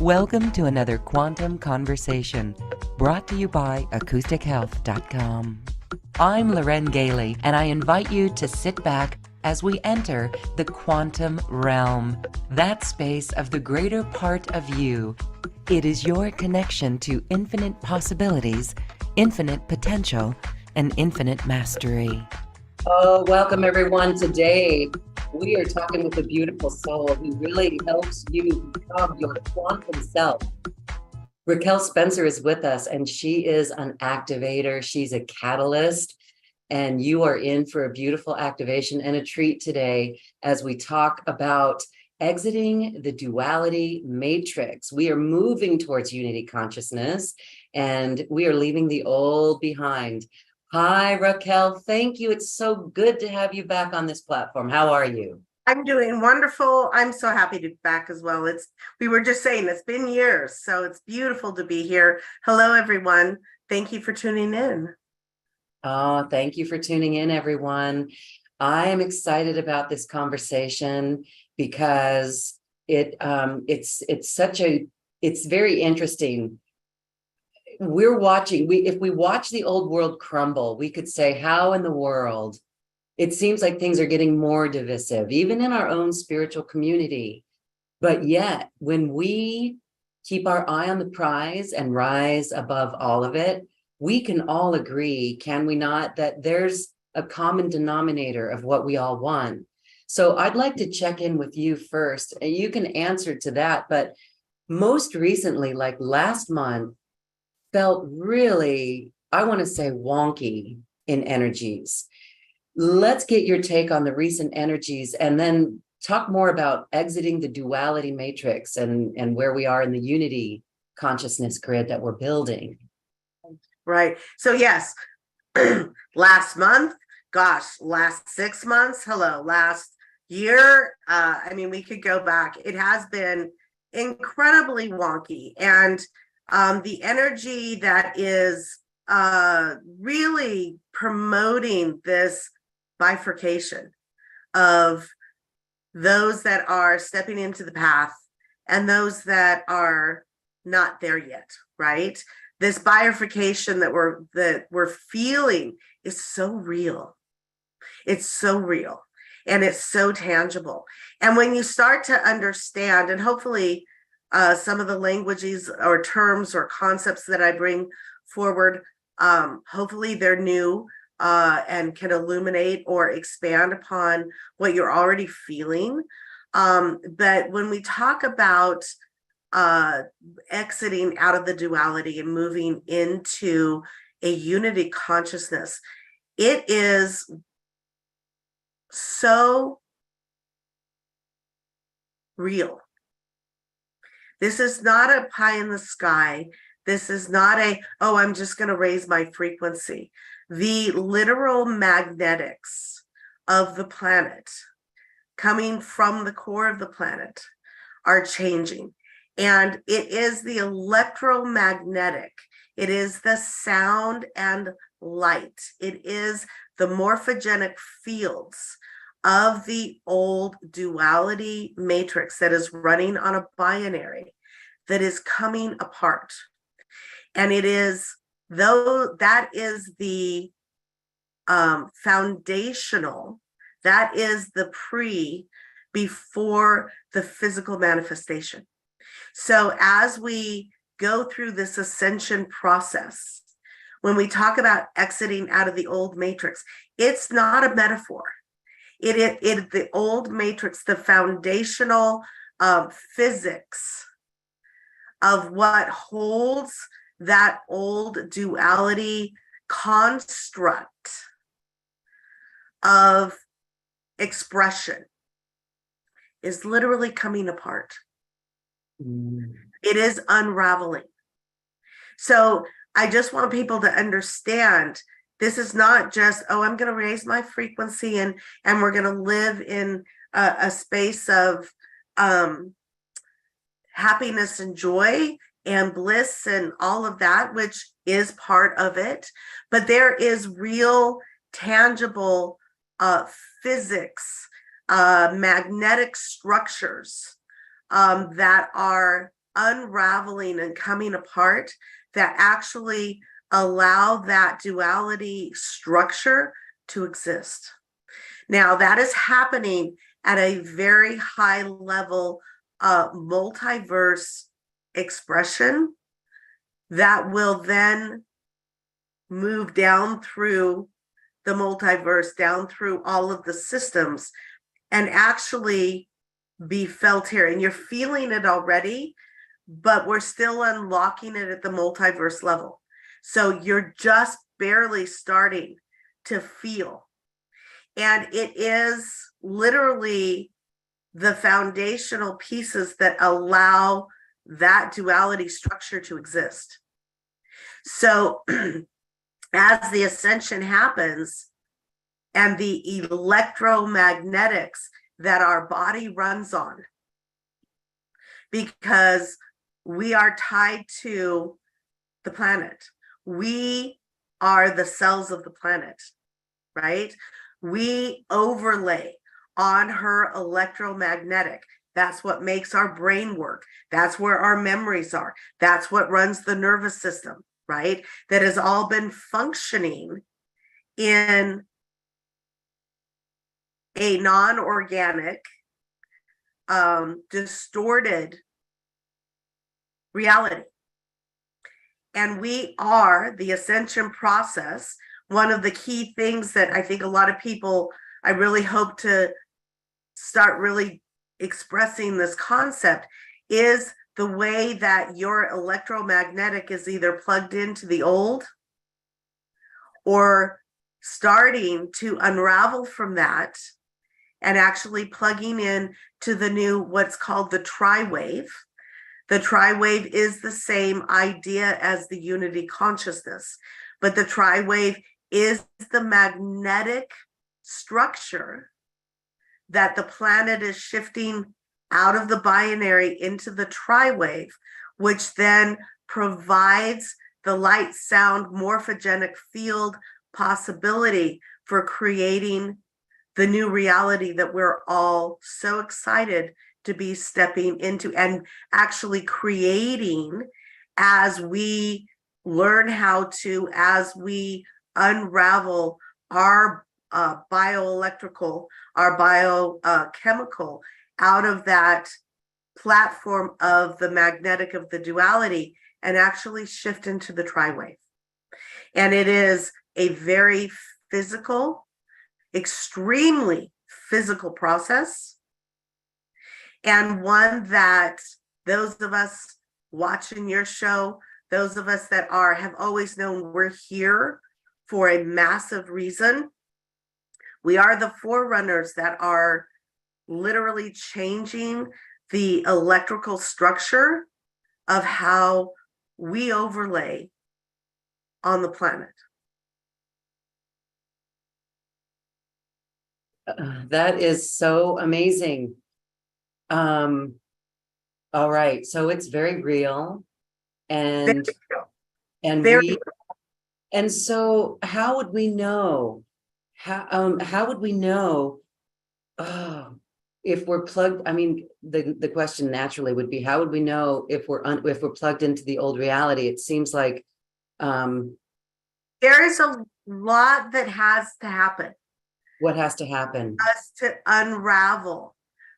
Welcome to another Quantum Conversation, brought to you by AcousticHealth.com. I'm Galey, and I invite you to sit back as we enter the quantum realm, that space of the greater part of you. It is your connection to infinite possibilities, infinite potential, and infinite mastery. Oh, welcome everyone. Today, we are talking with a beautiful soul who really helps you become your quantum self. Raquel Spencer is with us, and she is an activator. She's a catalyst, and you are in for a beautiful activation and a treat today as we talk about exiting the duality matrix. We are moving towards unity consciousness, and we are leaving the old behind. Hi, Raquel. Thank you. It's so good to have you back on this platform. How are you? I'm doing wonderful. I'm so happy to be back as well. We were just saying it's been years, so it's beautiful to be here. Hello, everyone. Thank you for tuning in. Oh, thank you for tuning in, everyone. I am excited about this conversation because it's very interesting. We're watching, if we watch the old world crumble, we could say, how in the world? It seems like things are getting more divisive, even in our own spiritual community. But yet, when we keep our eye on the prize and rise above all of it, we can all agree, can we not, that there's a common denominator of what we all want. So I'd like to check in with you first, and you can answer to that. But most recently, like last month, felt really, I want to say, wonky in energies. Let's get your take on the recent energies and then talk more about exiting the duality matrix and where we are in the unity consciousness grid that we're building. Right. So yes, last month, gosh, last 6 months, last year. We could go back. It has been incredibly wonky. And the energy that is really promoting this bifurcation of those that are stepping into the path and those that are not there yet, right? This bifurcation that we're feeling is so real. It's so real and it's so tangible. And when you start to understand, and hopefully some of the languages or terms or concepts that I bring forward, hopefully they're new and can illuminate or expand upon what you're already feeling. But when we talk about exiting out of the duality and moving into a unity consciousness, it is so real. This is not a pie in the sky. This is not I'm just going to raise my frequency. The literal magnetics of the planet coming from the core of the planet are changing. And it is the electromagnetic. It is the sound and light. It is the morphogenic fields of the old duality matrix that is running on a binary that is coming apart. And it is, though that is the foundational, that is the before the physical manifestation. So as we go through this ascension process, when we talk about exiting out of the old matrix, it's not a metaphor. It the old matrix, the foundational physics of what holds that old duality construct of expression is literally coming apart. It is unraveling. So I just want people to understand this is not just, I'm going to raise my frequency and we're going to live in a space of happiness and joy and bliss and all of that, which is part of it. But there is real, tangible physics, magnetic structures that are unraveling and coming apart that actually allow that duality structure to exist. Now, that is happening at a very high level multiverse expression that will then move down through the multiverse, down through all of the systems, and actually be felt here. And you're feeling it already, but we're still unlocking it at the multiverse level. So you're just barely starting to feel. And it is literally the foundational pieces that allow that duality structure to exist. So as the ascension happens and the electromagnetics that our body runs on, because we are tied to the planet. We are the cells of the planet, right? We overlay on her electromagnetic. That's what makes our brain work. That's where our memories are. That's what runs the nervous system, right? That has all been functioning in a non-organic, distorted reality. And we are the ascension process. One of the key things that I think a lot of people, I really hope to start really expressing this concept, is the way that your electromagnetic is either plugged into the old or starting to unravel from that and actually plugging in to the new, what's called the tri-wave. The tri-wave is the same idea as the unity consciousness, but the tri-wave is the magnetic structure that the planet is shifting out of the binary into the tri-wave, which then provides the light sound morphogenic field possibility for creating the new reality that we're all so excited to be stepping into and actually creating as we learn how to, as we unravel our bioelectrical, our biochemical out of that platform of the magnetic of the duality and actually shift into the tri-wave. And it is a very physical, extremely physical process, and one that those of us watching your show, those of us that have always known we're here for a massive reason. We are the forerunners that are literally changing the electrical structure of how we overlay on the planet. That is so amazing. All right, so it's very real, and Very and so how would we know? How would we know if we're plugged? I mean, the question naturally would be, how would we know if we're plugged into the old reality? It seems like there is a lot that has to happen. What has to happen? Us to unravel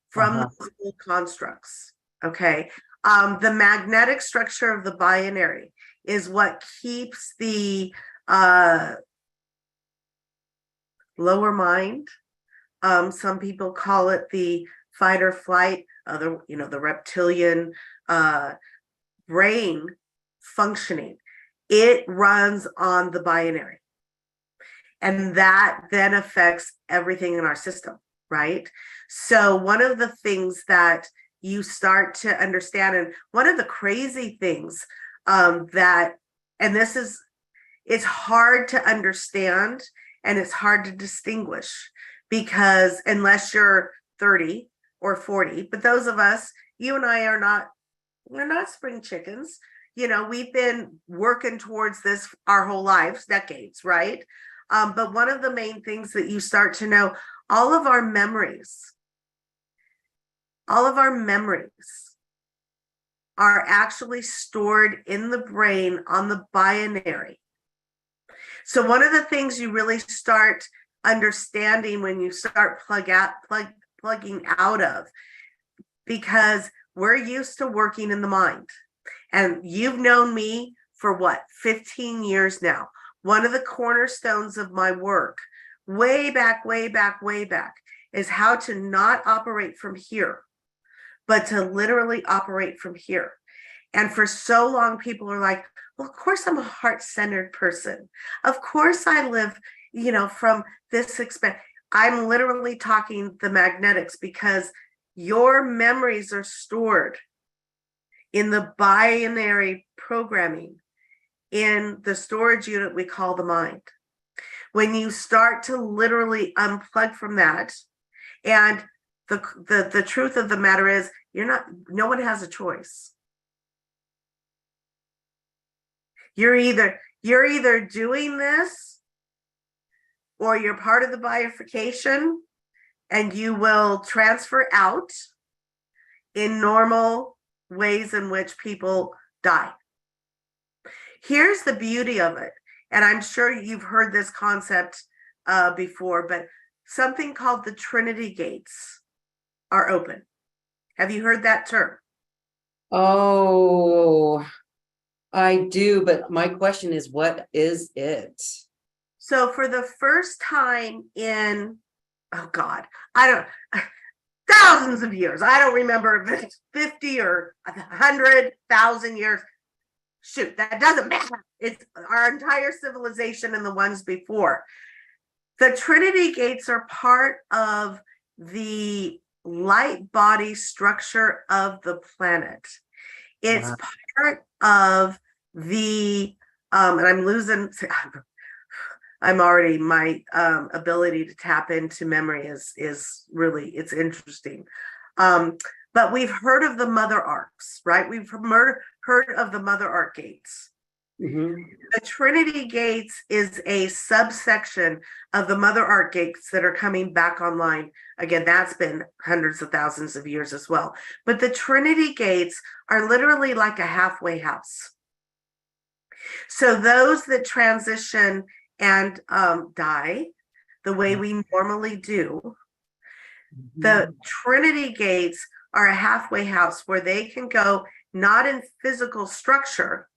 from those old constructs. Okay. The magnetic structure of the binary is what keeps the lower mind. Some people call it the fight or flight, the reptilian brain functioning. It runs on the binary. And that then affects everything in our system, right? So one of the things that you start to understand, and one of the crazy things it's hard to understand and it's hard to distinguish, because unless you're 30 or 40, but those of us, you and I we're not spring chickens. We've been working towards this our whole lives, decades, right? But one of the main things that you start to know, all of our memories are actually stored in the brain on the binary. So one of the things you really start understanding when you start plugging out of, because we're used to working in the mind. And you've known me for what, 15 years now. One of the cornerstones of my work, way back, is how to not operate from here, but to literally operate from here. And for so long, people are like, well, of course I'm a heart-centered person. Of course I live, from this I'm literally talking the magnetics, because your memories are stored in the binary programming in the storage unit we call the mind. When you start to literally unplug from that, and the truth of the matter is, no one has a choice. You're either doing this, or you're part of the bifurcation, and you will transfer out in normal ways in which people die. Here's the beauty of it, and I'm sure you've heard this concept before, but something called the Trinity gates are open. Have you heard that term? Oh, I do, but my question is, what is it? So for the first time in, oh God, thousands of years, I don't remember if it's 50 or 100,000 years. Shoot, that doesn't matter. It's our entire civilization and the ones before. The Trinity gates are part of the light body structure of the planet. It's part of the, and I'm already, my ability to tap into memory is really, it's interesting. But we've heard of the mother arcs, right? We've heard of the mother arc gates. Mm-hmm. The Trinity gates is a subsection of the mother arc gates that are coming back online. Again, that's been hundreds of thousands of years as well. But the Trinity gates are literally like a halfway house. So those that transition and die the way we normally do, the Trinity gates are a halfway house where they can go not in physical structure,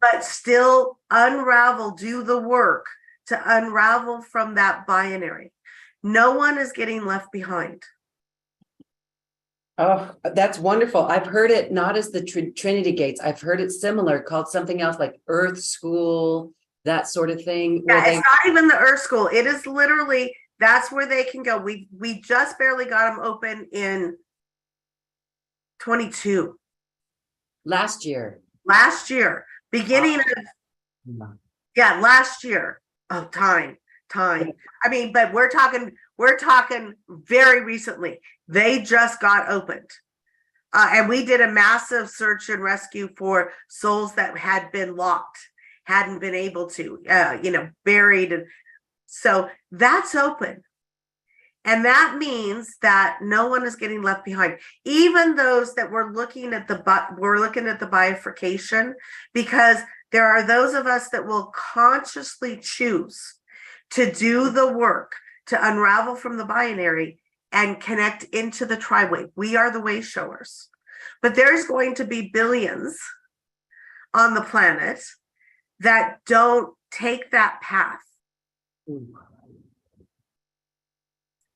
but still unravel, do the work to unravel from that binary. No one is getting left behind. Oh, that's wonderful. I've heard it not as the Trinity gates. I've heard it similar, called something else like Earth School, that sort of thing. Yeah, it's not even the Earth School. It is literally, that's where they can go. We just barely got them open in 22. Last year, beginning of, last year. Oh, time. I mean, but we're talking very recently. They just got opened. And we did a massive search and rescue for souls that had been locked, hadn't been able to, buried. And so that's open. And that means that no one is getting left behind. Even those that we're looking at the bifurcation, because there are those of us that will consciously choose to do the work to unravel from the binary and connect into the tri-wave. We are the way showers. But there's going to be billions on the planet that don't take that path.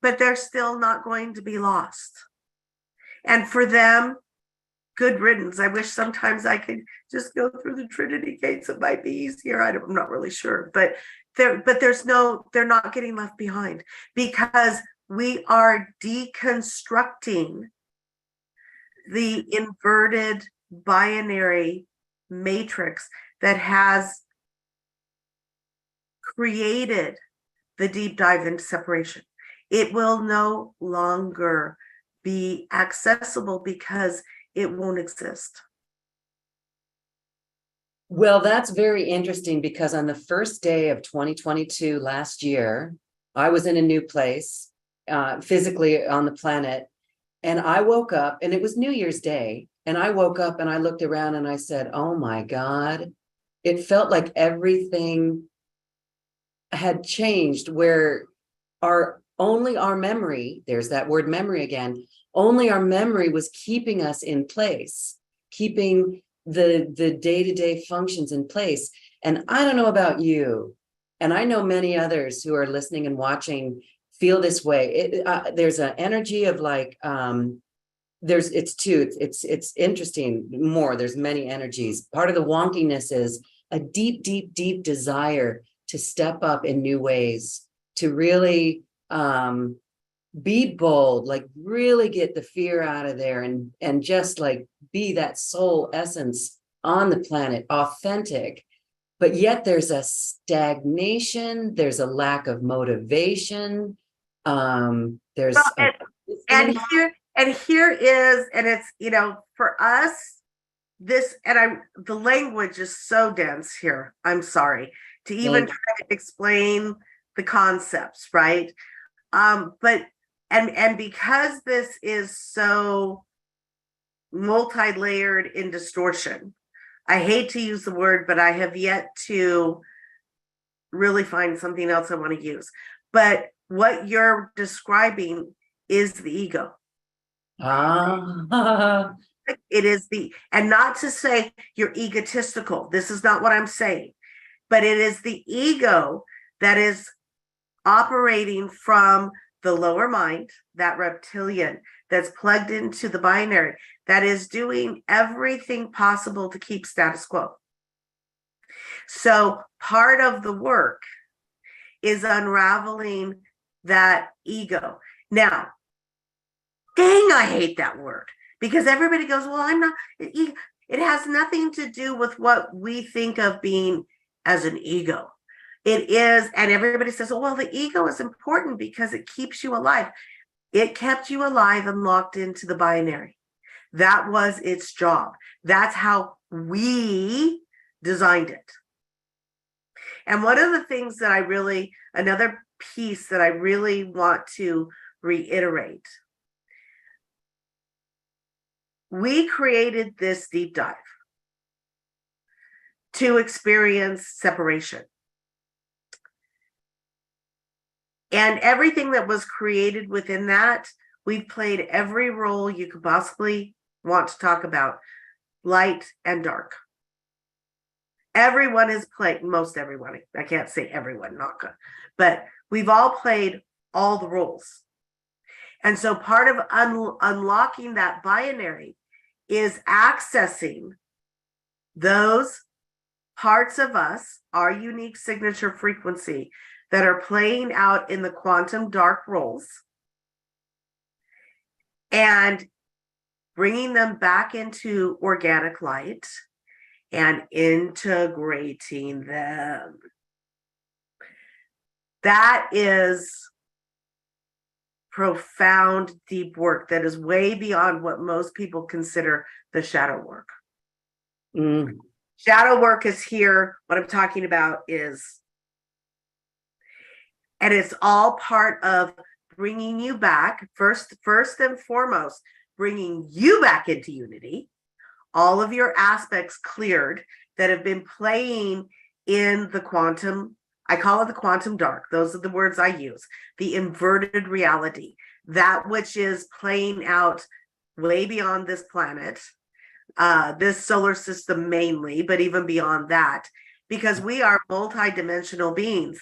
But they're still not going to be lost. And for them, good riddance. I wish sometimes I could just go through the Trinity gates. It might be easier. I'm not really sure, but they're not getting left behind, because we are deconstructing the inverted binary matrix that has created the deep dive into separation. It will no longer be accessible because it won't exist. Well, that's very interesting, because on the first day of 2022 last year, I was in a new place, physically on the planet, and I woke up, and it was New Year's Day, And I woke up and I looked around and I said, oh my God, it felt like everything had changed, where our memory, there's that word memory again, only our memory was keeping us in place, keeping the day-to-day functions in place. And I don't know about you, and I know many others who are listening and watching feel this way. There's an energy of like, it's interesting more. There's many energies. Part of the wonkiness is a deep, deep, deep desire to step up in new ways, to really be bold, like really get the fear out of there, and just like be that soul essence on the planet, authentic. But yet there's a stagnation, there's a lack of motivation. There's Well, and here is, and it's, for us, the language is so dense here. I'm sorry to even try to explain the concepts, right? But and because this is so multi-layered in distortion, I hate to use the word, but I have yet to really find something else I want to use. But what you're describing is the ego. It is and not to say you're egotistical. This is not what I'm saying, but it is the ego that is operating from the lower mind, that reptilian that's plugged into the binary, that is doing everything possible to keep status quo. So part of the work is unraveling that ego. Now, dang, I hate that word, because everybody goes, well, I'm not, it has nothing to do with what we think of being as an ego. It is, and everybody says, oh, well, the ego is important because it keeps you alive. It kept you alive and locked into the binary. That was its job. That's how we designed it. And one of the things that another piece that I really want to reiterate, we created this deep dive to experience separation. And everything that was created within that, we've played every role you could possibly want to talk about, light and dark. Everyone has played, most everyone, I can't say everyone, not good, but we've all played all the roles. And so part of unlocking that binary is accessing those parts of us, our unique signature frequency, that are playing out in the quantum dark roles, and bringing them back into organic light and integrating them. That is profound, deep work that is way beyond what most people consider the shadow work. Shadow work is here. What I'm talking about is, and it's all part of bringing you back, first and foremost, bringing you back into unity, all of your aspects cleared that have been playing in the quantum, I call it the quantum dark. Those are the words I use. The inverted reality, that which is playing out way beyond this planet, this solar system mainly, but even beyond that, because we are multidimensional beings.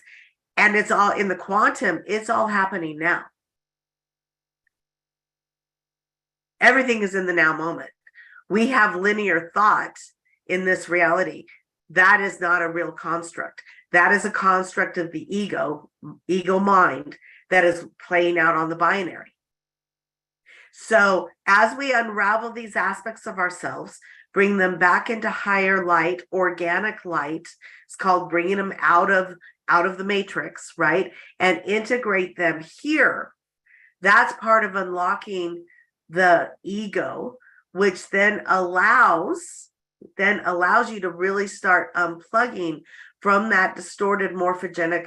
And it's all in the quantum, it's all happening now. Everything is in the now moment. We have linear thought in this reality. That is not a real construct. That is a construct of the ego mind that is playing out on the binary. So as we unravel these aspects of ourselves, bring them back into higher light, organic light, it's called bringing them out of the matrix, right? And integrate them here. That's part of unlocking the ego, which then allows you to really start unplugging from that distorted morphogenic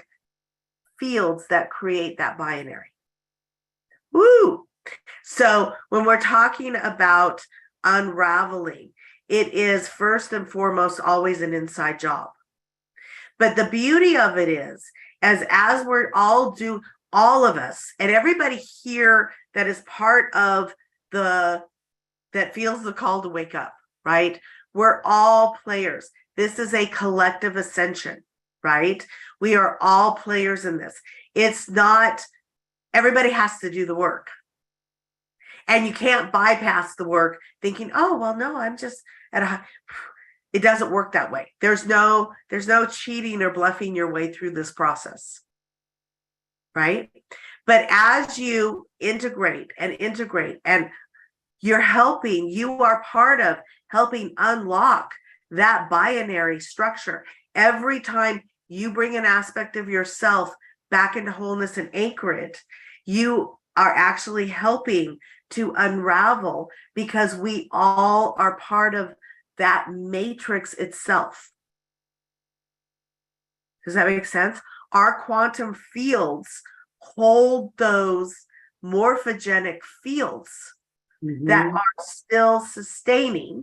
fields that create that binary. Woo! So when we're talking about unraveling. It is first and foremost always an inside job. But the beauty of it is, as we're all of us, and everybody here that is part of that feels the call to wake up, right? We're all players. This is a collective ascension, right? We are all players in this. It's not, everybody has to do the work. And you can't bypass the work thinking, oh, well, no, I'm just it doesn't work that way. There's no cheating or bluffing your way through this process, right? But as you integrate and you are part of helping unlock that binary structure. Every time you bring an aspect of yourself back into wholeness and anchor it, you are actually helping to unravel, because we all are part of that matrix itself. Does that make sense? Our quantum fields hold those morphogenic fields that are still sustaining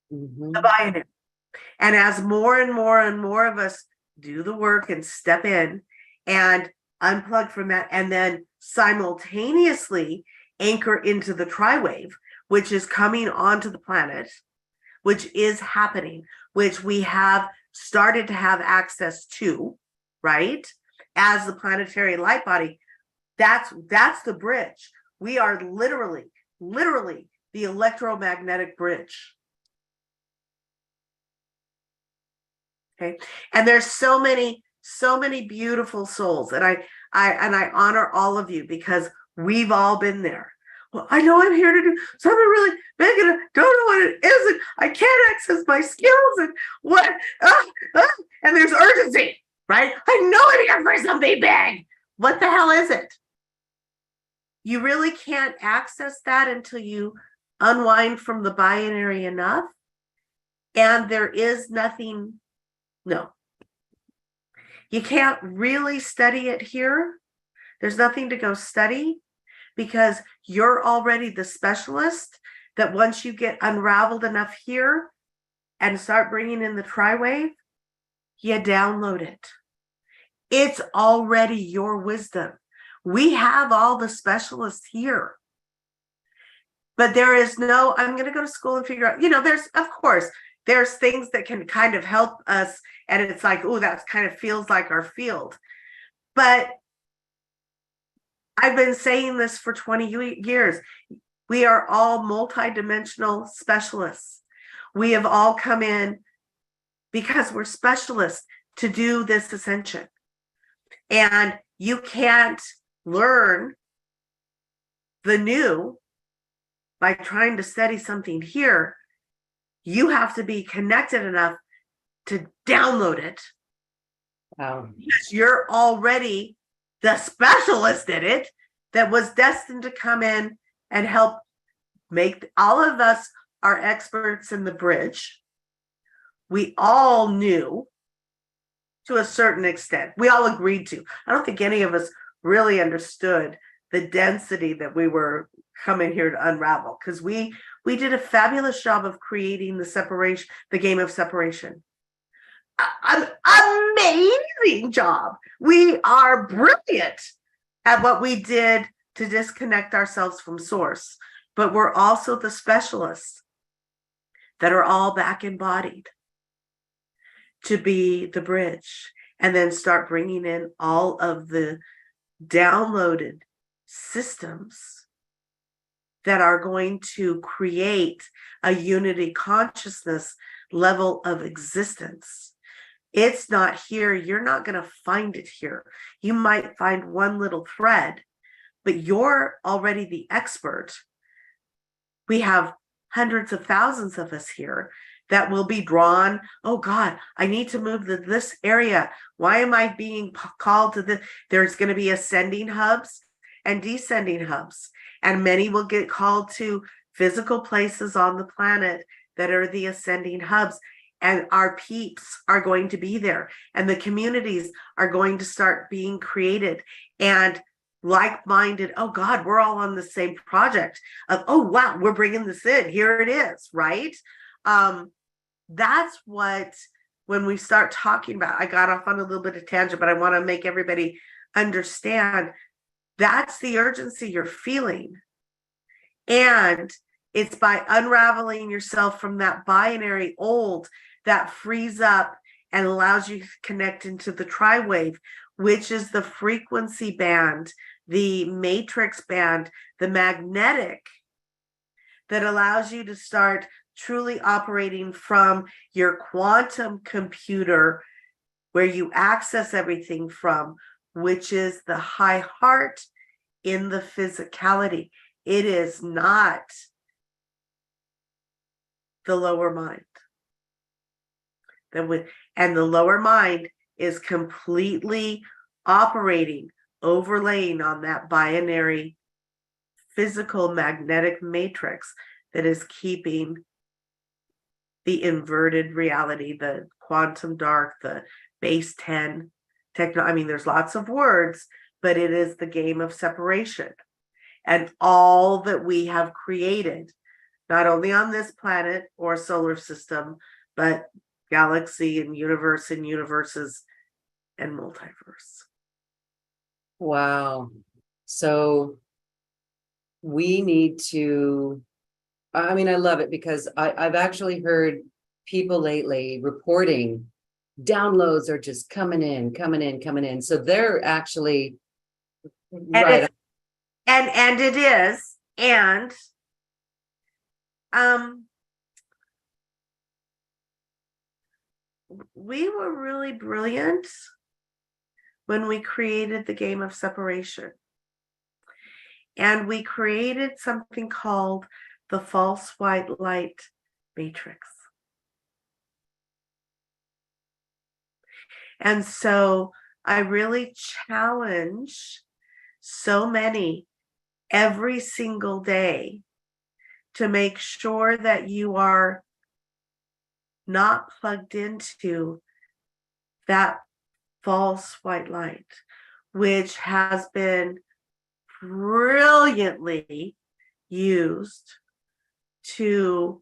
the binary. And as more and more and more of us do the work and step in and unplug from that, and then simultaneously anchor into the tri-wave, which is coming onto the planet, which is happening, which we have started to have access to, right? As the planetary light body, that's the bridge. We are literally the electromagnetic bridge. Okay. And there's so many beautiful souls. And I honor all of you, because we've all been there. Well, I know I'm here to do something really big and I don't know what it is. And I can't access my skills and what, and there's urgency, right? I know I'm here for something big. What the hell is it? You really can't access that until you unwind from the binary enough. And there is nothing, no. You can't really study it here. There's nothing to go study, because you're already the specialist that once you get unraveled enough here and start bringing in the tri-wave, you download it. It's already your wisdom. We have all the specialists here. But there is no, I'm going to go to school and figure out, there's things that can kind of help us. And it's like, oh, that kind of feels like our field. But I've been saying this for 20 years. We are all multidimensional specialists. We have all come in because we're specialists to do this ascension. And you can't learn the new by trying to study something here. You have to be connected enough to download it. Wow. Because you're already the specialist in it that was destined to come in and help make all of us are experts in the bridge. We all knew to a certain extent. We all agreed to. I don't think any of us really understood the density that we were coming here to unravel, because we did a fabulous job of creating the separation, the game of separation. An amazing job. We are brilliant at what we did to disconnect ourselves from source, but we're also the specialists that are all back embodied to be the bridge, and then start bringing in all of the downloaded systems that are going to create a unity consciousness level of existence. It's not here. You're not going to find it here. You might find one little thread, but you're already the expert. We have hundreds of thousands of us here that will be drawn. Oh God, I need to move to this area. Why am I being called to this? There's going to be ascending hubs and descending hubs, and many will get called to physical places on the planet that are the ascending hubs. And our peeps are going to be there, and the communities are going to start being created. And like-minded, oh God, we're all on the same project of, oh wow, we're bringing this in, here it is, right? That's what, when we start talking about, I got off on a little bit of tangent, but I want to make everybody understand that's the urgency you're feeling. And it's by unraveling yourself from that binary old that frees up and allows you to connect into the tri-wave, which is the frequency band, the matrix band, the magnetic, that allows you to start truly operating from your quantum computer, where you access everything from, which is the high heart in the physicality. It is not the lower mind. And the lower mind is completely operating, overlaying on that binary physical magnetic matrix that is keeping the inverted reality, the quantum dark, the base 10 techno. I mean, there's lots of words, but it is the game of separation. And all that we have created, not only on this planet or solar system, but galaxy and universes and multiverse. Wow. So we need to, I mean, I love it because I've actually heard people lately reporting downloads are just coming in. So they're actually right. And it is. And we were really brilliant when we created the game of separation. And we created something called the false white light matrix. And so I really challenge so many every single day to make sure that you are not plugged into that false white light, which has been brilliantly used to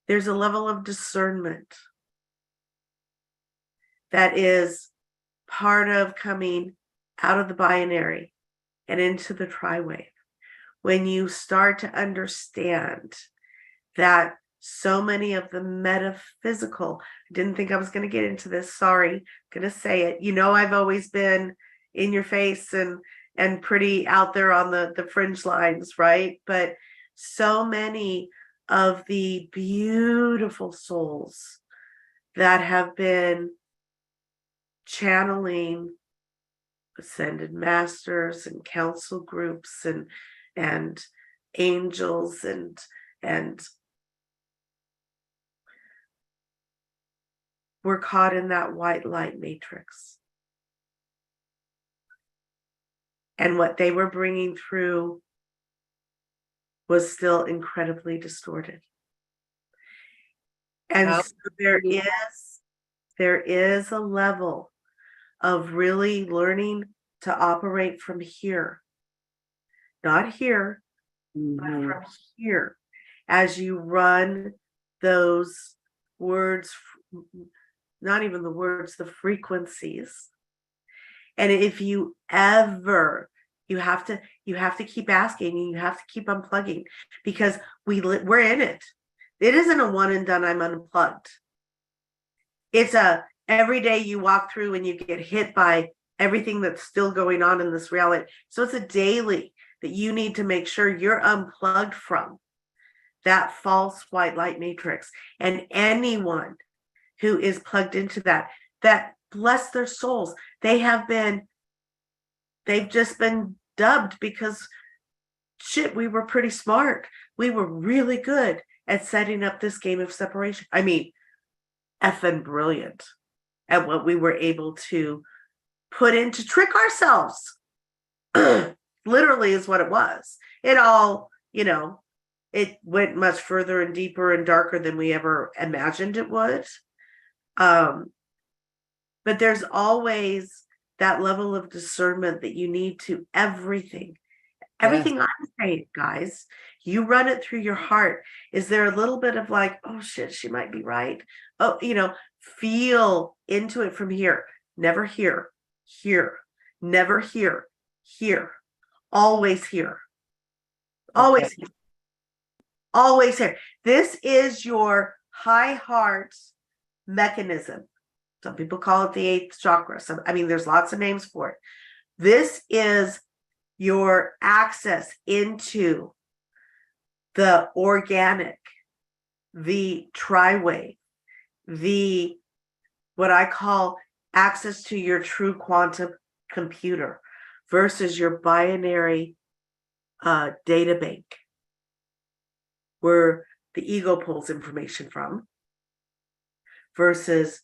there's a level of discernment that is part of coming out of the binary and into the tri-wave. When you start to understand that so many of the metaphysical, I didn't think I was going to get into this, sorry, going to say it. You know, I've always been in your face and pretty out there on the fringe lines, right? But so many of the beautiful souls that have been channeling ascended masters and council groups and angels and we're caught in that white light matrix. And what they were bringing through was still incredibly distorted. And so there is a level of really learning to operate from here, not here, but from here, as you run those words, not even the words, the frequencies. And if you ever, you have to keep asking, and you have to keep unplugging, because we're in it. It isn't a one and done, I'm unplugged. It's a every day you walk through and you get hit by everything that's still going on in this reality. So it's a daily that you need to make sure you're unplugged from that false white light matrix. And anyone who is plugged into that bless their souls. They've just been dubbed because shit, we were pretty smart. We were really good at setting up this game of separation. I mean, effing brilliant at what we were able to put in to trick ourselves. Literally is what it was. It all, it went much further and deeper and darker than we ever imagined it would. But there's always that level of discernment that you need to everything. Everything I'm saying, guys, you run it through your heart. Is there a little bit of like, oh shit, she might be right? Oh, feel into it from here. Never here, never here, always here, always here, always here. This is your high heart mechanism. Some people call it the eighth chakra. There's lots of names for it. This is your access into the organic, the tri-wave, the what I call access to your true quantum computer versus your binary data bank, where the ego pulls information from, versus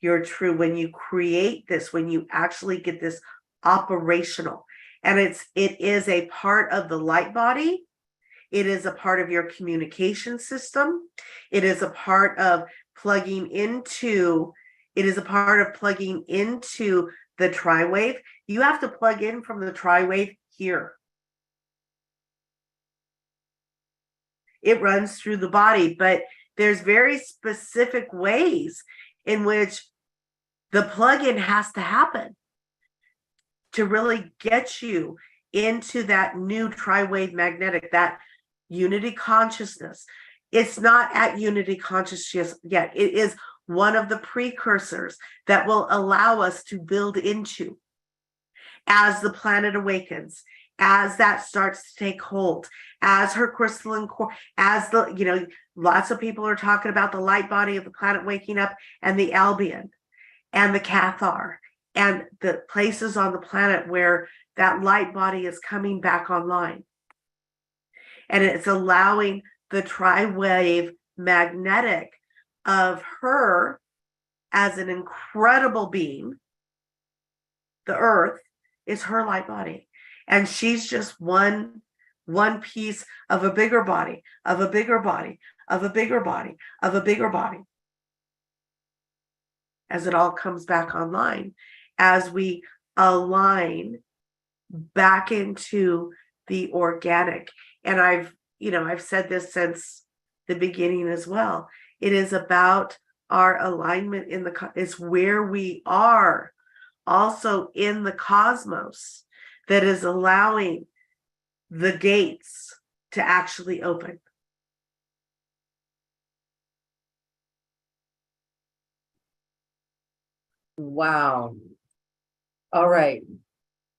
your true, when you create this, when you actually get this operational, and it is a part of the light body. It is a part of your communication system. It is a part of plugging into the tri-wave. You have to plug in from the tri-wave here. It runs through the body, but there's very specific ways in which the plug-in has to happen to really get you into that new tri-wave magnetic, that unity consciousness. It's not at unity consciousness yet. It is one of the precursors that will allow us to build into as the planet awakens, as that starts to take hold, as her crystalline core, as lots of people are talking about the light body of the planet waking up, and the Albion and the Cathar and the places on the planet where that light body is coming back online. And it's allowing the tri-wave magnetic of her as an incredible being. The earth is her light body. And she's just one piece of a bigger body, of a bigger body, of a bigger body, of a bigger body. As it all comes back online, as we align back into the organic. And I've said this since the beginning as well. It is about our alignment it's where we are also in the cosmos that is allowing the gates to actually open. Wow. All right.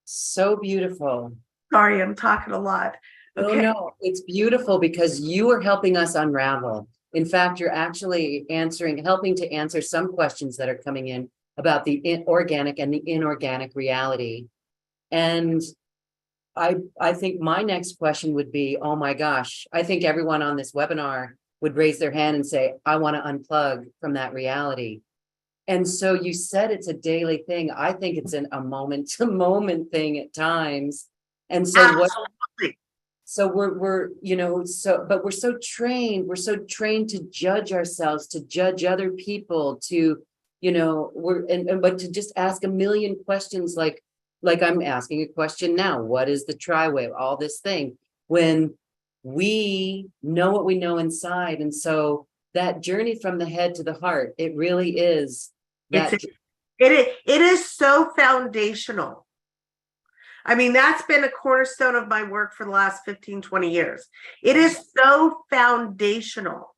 So beautiful. Sorry, I'm talking a lot. Okay. No, it's beautiful because you are helping us unravel. In fact, you're actually helping to answer some questions that are coming in about the organic and the inorganic reality. And I think my next question would be, oh my gosh, I think everyone on this webinar would raise their hand and say, I want to unplug from that reality. And so you said it's a daily thing. I think it's a moment to moment thing at times. And so Absolutely. but we're so trained to judge ourselves, to judge other people, to, but to just ask a million questions like I'm asking a question now, what is the tri-wave, all this thing, when we know what we know inside. And so that journey from the head to the heart, it really is that. It is so foundational. That's been a cornerstone of my work for the last 15, 20 years. It is so foundational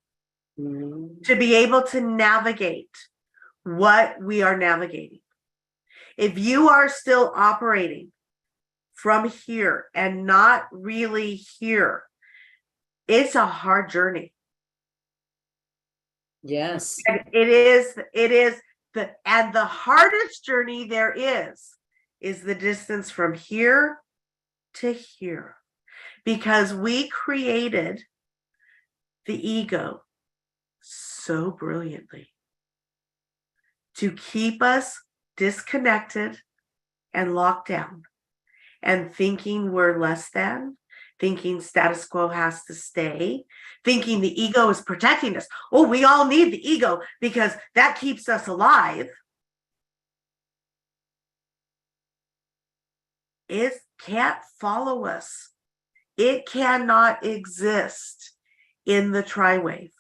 to be able to navigate what we are navigating. If you are still operating from here and not really here, it's a hard journey. Yes. And it is the hardest journey there is the distance from here to here, because we created the ego so brilliantly to keep us disconnected and locked down and thinking we're less than, thinking status quo has to stay, thinking the ego is protecting us. Oh, we all need the ego because that keeps us alive. It can't follow us. It cannot exist in the tri-wave.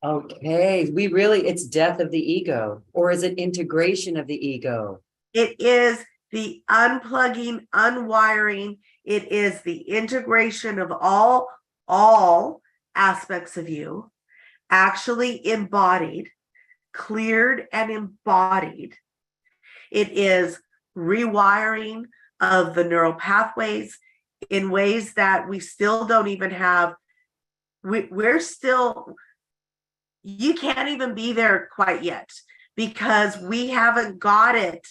Okay, it's death of the ego, or is it integration of the ego? It is the unplugging, unwiring. It is the integration of all aspects of you, actually embodied, cleared and embodied. It is rewiring of the neural pathways in ways that we still don't even have. We're still, you can't even be there quite yet because we haven't got it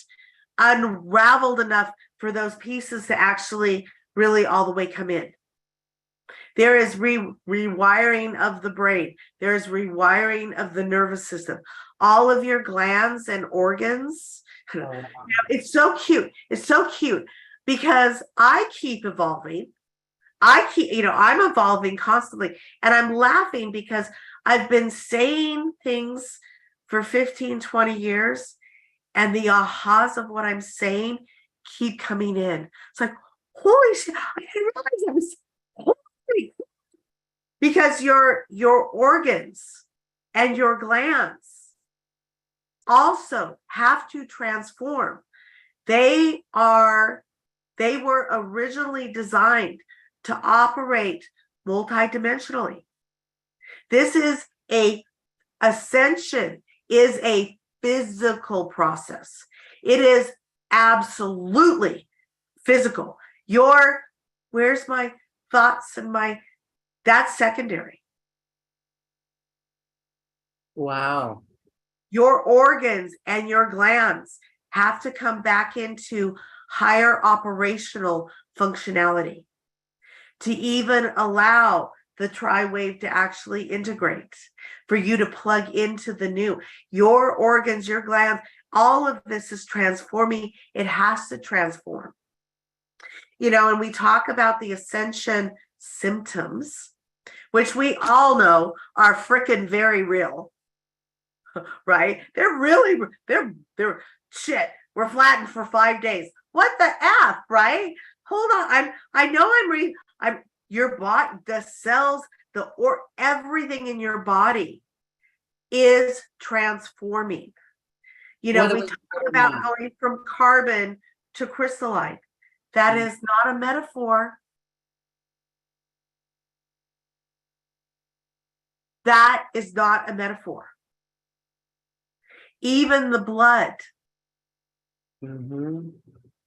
unraveled enough for those pieces to actually really all the way come in. There is rewiring of the brain. There's rewiring of the nervous system. All of your glands and organs. Oh. It's so cute. It's so cute because I keep evolving. I'm evolving constantly. And I'm laughing because I've been saying things for 15, 20 years. And the ahas of what I'm saying keep coming in. It's like, holy shit, I didn't realize I was holy. Because your organs and your glands also have to transform. They were originally designed to operate multidimensionally. This is ascension is a physical process. It is absolutely physical. Where's my thoughts and that's secondary. Wow. Your organs and your glands have to come back into higher operational functionality to even allow the tri-wave to actually integrate, for you to plug into the new. Your organs, your glands, all of this is transforming. It has to transform. And we talk about the ascension symptoms, which we all know are freaking very real, right? They're shit. We're flattened for 5 days. What the F, right? Hold on. I'm your body, the cells, everything in your body is transforming. We talk about going from carbon to crystalline. That is not a metaphor. That is not a metaphor. Even the blood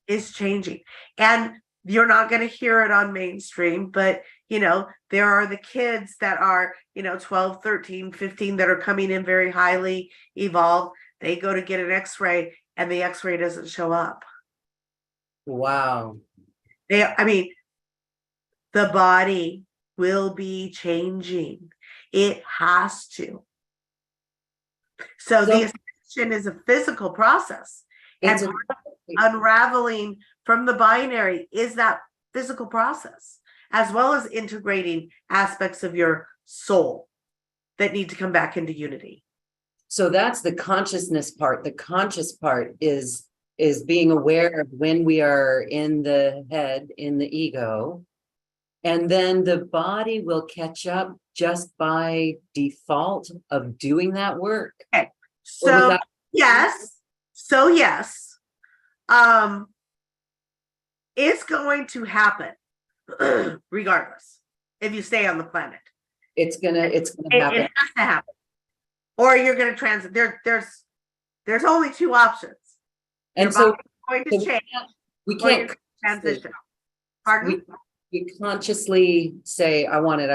is changing. And you're not going to hear it on mainstream, but there are the kids that are 12, 13, 15 that are coming in very highly evolved. They go to get an x-ray and the x-ray doesn't show up. Wow. The body will be changing. It has to. So the ascension is a physical process. And unraveling from the binary is that physical process, as well as integrating aspects of your soul that need to come back into unity. So that's the consciousness part. The conscious part is being aware of when we are in the head, in the ego, and then the body will catch up just by default of doing that work. Okay. So yes. It's going to happen regardless if you stay on the planet. It's gonna happen. It has to happen. Or you're gonna transit. There's only two options. And so going to change. We can't transition. Pardon? We consciously say, I want it.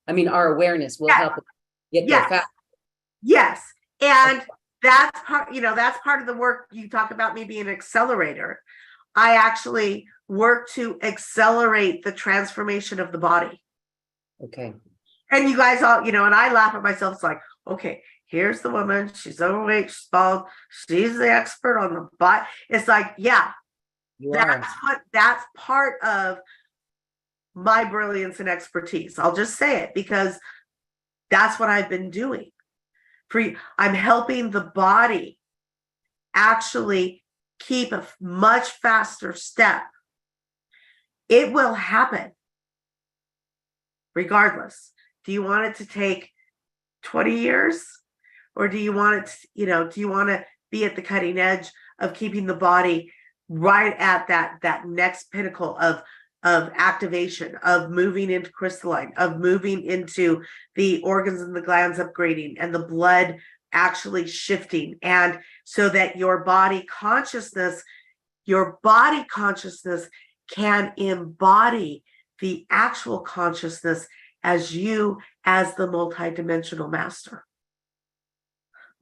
I mean, our awareness will help us get there fast. Yes. And that's part of the work. You talk about me being an accelerator. I actually work to accelerate the transformation of the body. Okay. And you guys all, and I laugh at myself. It's like, okay, here's the woman. She's overweight. She's bald. She's the expert on the body. It's like, yeah, that's part of my brilliance and expertise. I'll just say it because that's what I've been doing. I'm helping the body actually keep a much faster step. It will happen regardless. Do you want it to take 20 years? Or do you want it, do you want to be at the cutting edge of keeping the body right at that next pinnacle of activation, of moving into crystalline, of moving into the organs and the glands upgrading and the blood actually shifting, and so that your body consciousness can embody the actual consciousness as you as the multidimensional master.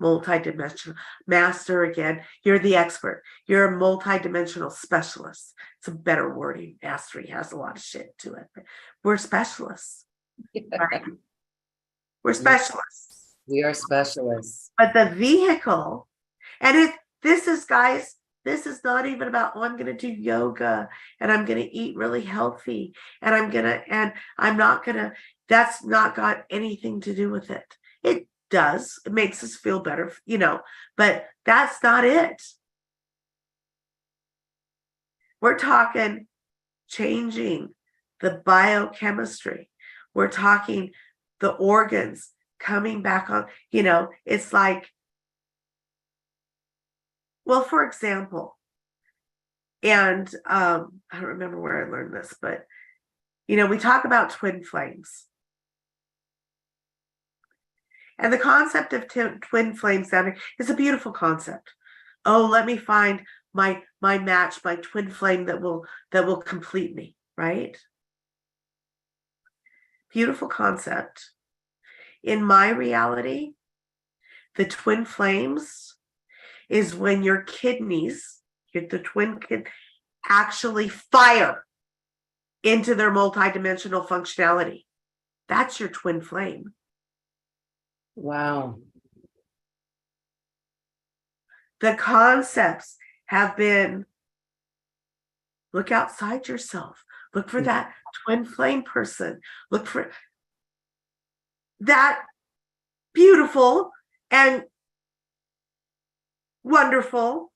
Multidimensional master, again, you're the expert. You're a multidimensional specialist. It's a better wording. Mastery has a lot of shit to it. But we're specialists. Right? We're specialists. We are specialists. But the vehicle, and this is, guys, this is not even about, oh, I'm going to do yoga and I'm going to eat really healthy and I'm not going to, that's not got anything to do with it. It does. It makes us feel better, but that's not it. We're talking changing the biochemistry. We're talking the organs coming back on, it's like, well, for example, and I don't remember where I learned this, but, we talk about twin flames. And the concept of twin flames is a beautiful concept. Oh, let me find my match, my twin flame that will complete me, right? Beautiful concept. In my reality, the twin flames is when your kidneys, the twin kid, actually fire into their multidimensional functionality. That's your twin flame. Wow. The concepts have been, look outside yourself. Look for that twin flame person. Look for that beautiful and wonderful.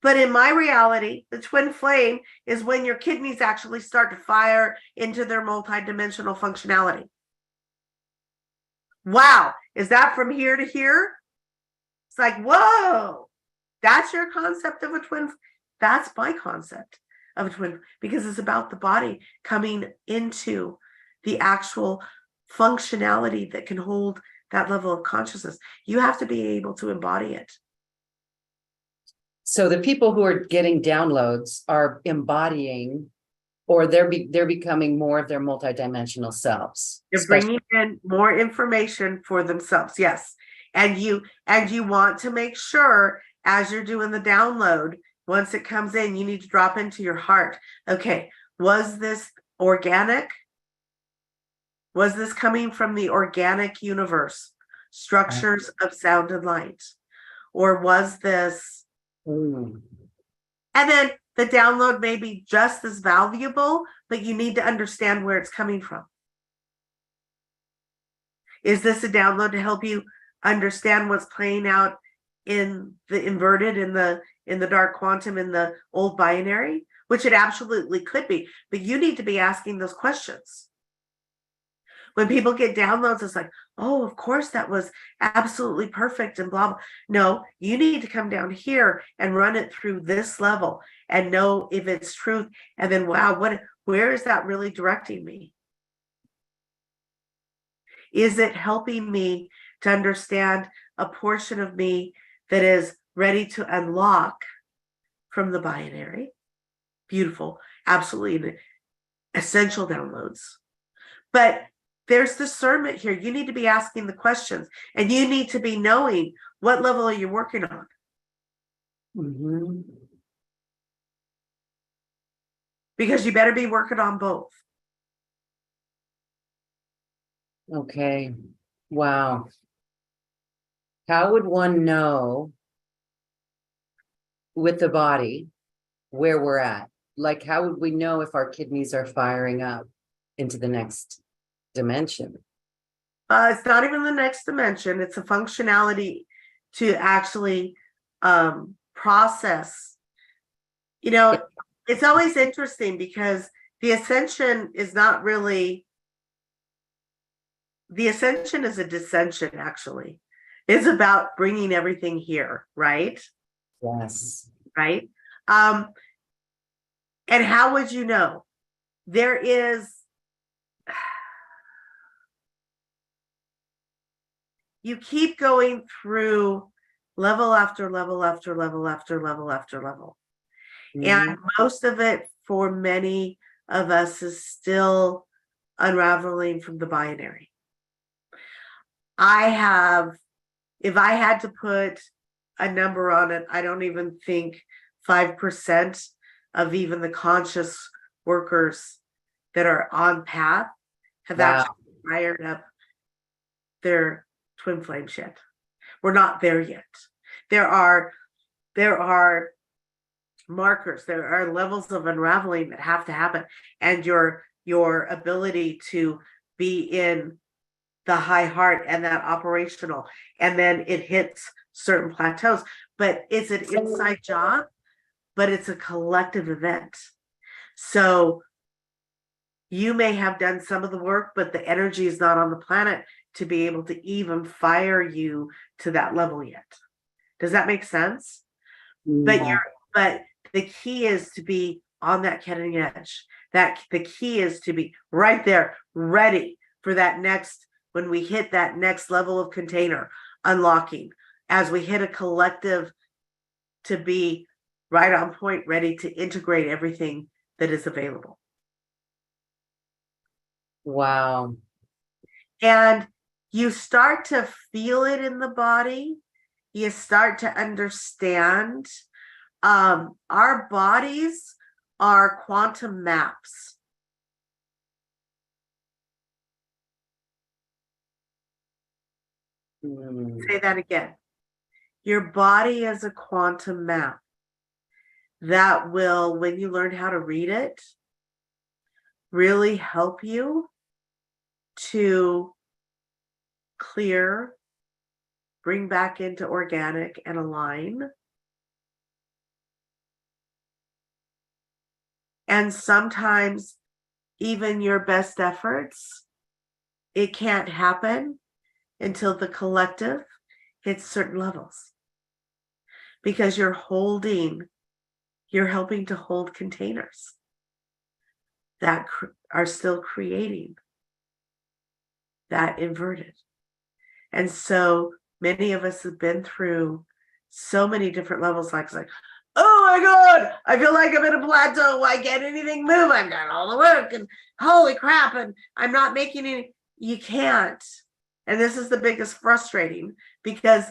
But in my reality, the twin flame is when your kidneys actually start to fire into their multidimensional functionality. Wow, is that from here to here? It's like, whoa, that's your concept of a twin. That's my concept of a twin, because it's about the body coming into the actual functionality that can hold that level of consciousness. You have to be able to embody it. So the people who are getting downloads are embodying, or they're becoming more of their multidimensional selves. You're bringing in more information for themselves, yes. And you want to make sure as you're doing the download, once it comes in, you need to drop into your heart. Okay, was this organic? Was this coming from the organic universe, structures of sound and light? Or was this? And then the download may be just as valuable, but you need to understand where it's coming from. Is this a download to help you understand what's playing out in the inverted, in the dark quantum, in the old binary? Which it absolutely could be, but you need to be asking those questions. When people get downloads, it's like, oh, of course, that was absolutely perfect and blah, blah. No, you need to come down here and run it through this level and know if it's truth. And then, wow, where is that really directing me? Is it helping me to understand a portion of me that is ready to unlock from the binary? Beautiful, absolutely essential downloads. But there's discernment here. You need to be asking the questions, and you need to be knowing what level are you working on. Mm-hmm. Because you better be working on both. Okay. Wow. How would one know with the body where we're at? Like, how would we know if our kidneys are firing up? into the next dimension. It's not even the next dimension. It's a functionality to actually process. You know, it's always interesting because the ascension is not really, the ascension is a descension, actually. It's about bringing everything here, right? Yes. Right. And how would you know? There is, you keep going through level after level after level after level after level. And most of it for many of us is still unraveling from the binary. If I had to put a number on it, I don't even think 5% of even the conscious workers that are on path have actually fired up their twin flame yet. We're not there yet. There are markers, there are levels of unraveling that have to happen, and your ability to be in the high heart and that operational, and then it hits certain plateaus, but it's an inside job, but it's a collective event. So you may have done some of the work, but the energy is not on the planet to be able to even fire you to that level yet. Does that make sense? Yeah. But the key is to be on that cutting edge. That the key is to be right there, ready for that next, when we hit that next level of container unlocking, as we hit a collective, to be right on point, ready to integrate everything that is available. Wow. And you start to feel it in the body. You start to understand. Our bodies are quantum maps. Say that again. Your body is a quantum map that will, when you learn how to read it, really help you to clear, bring back into organic and align. And sometimes even your best efforts, it can't happen until the collective hits certain levels, because you're helping to hold containers that are still creating that inverted. And so many of us have been through so many different levels, like oh my God, I feel like I'm in a plateau. Why can't anything move? I've done all the work and holy crap, and I'm not making any. You can't. And this is the biggest frustrating, because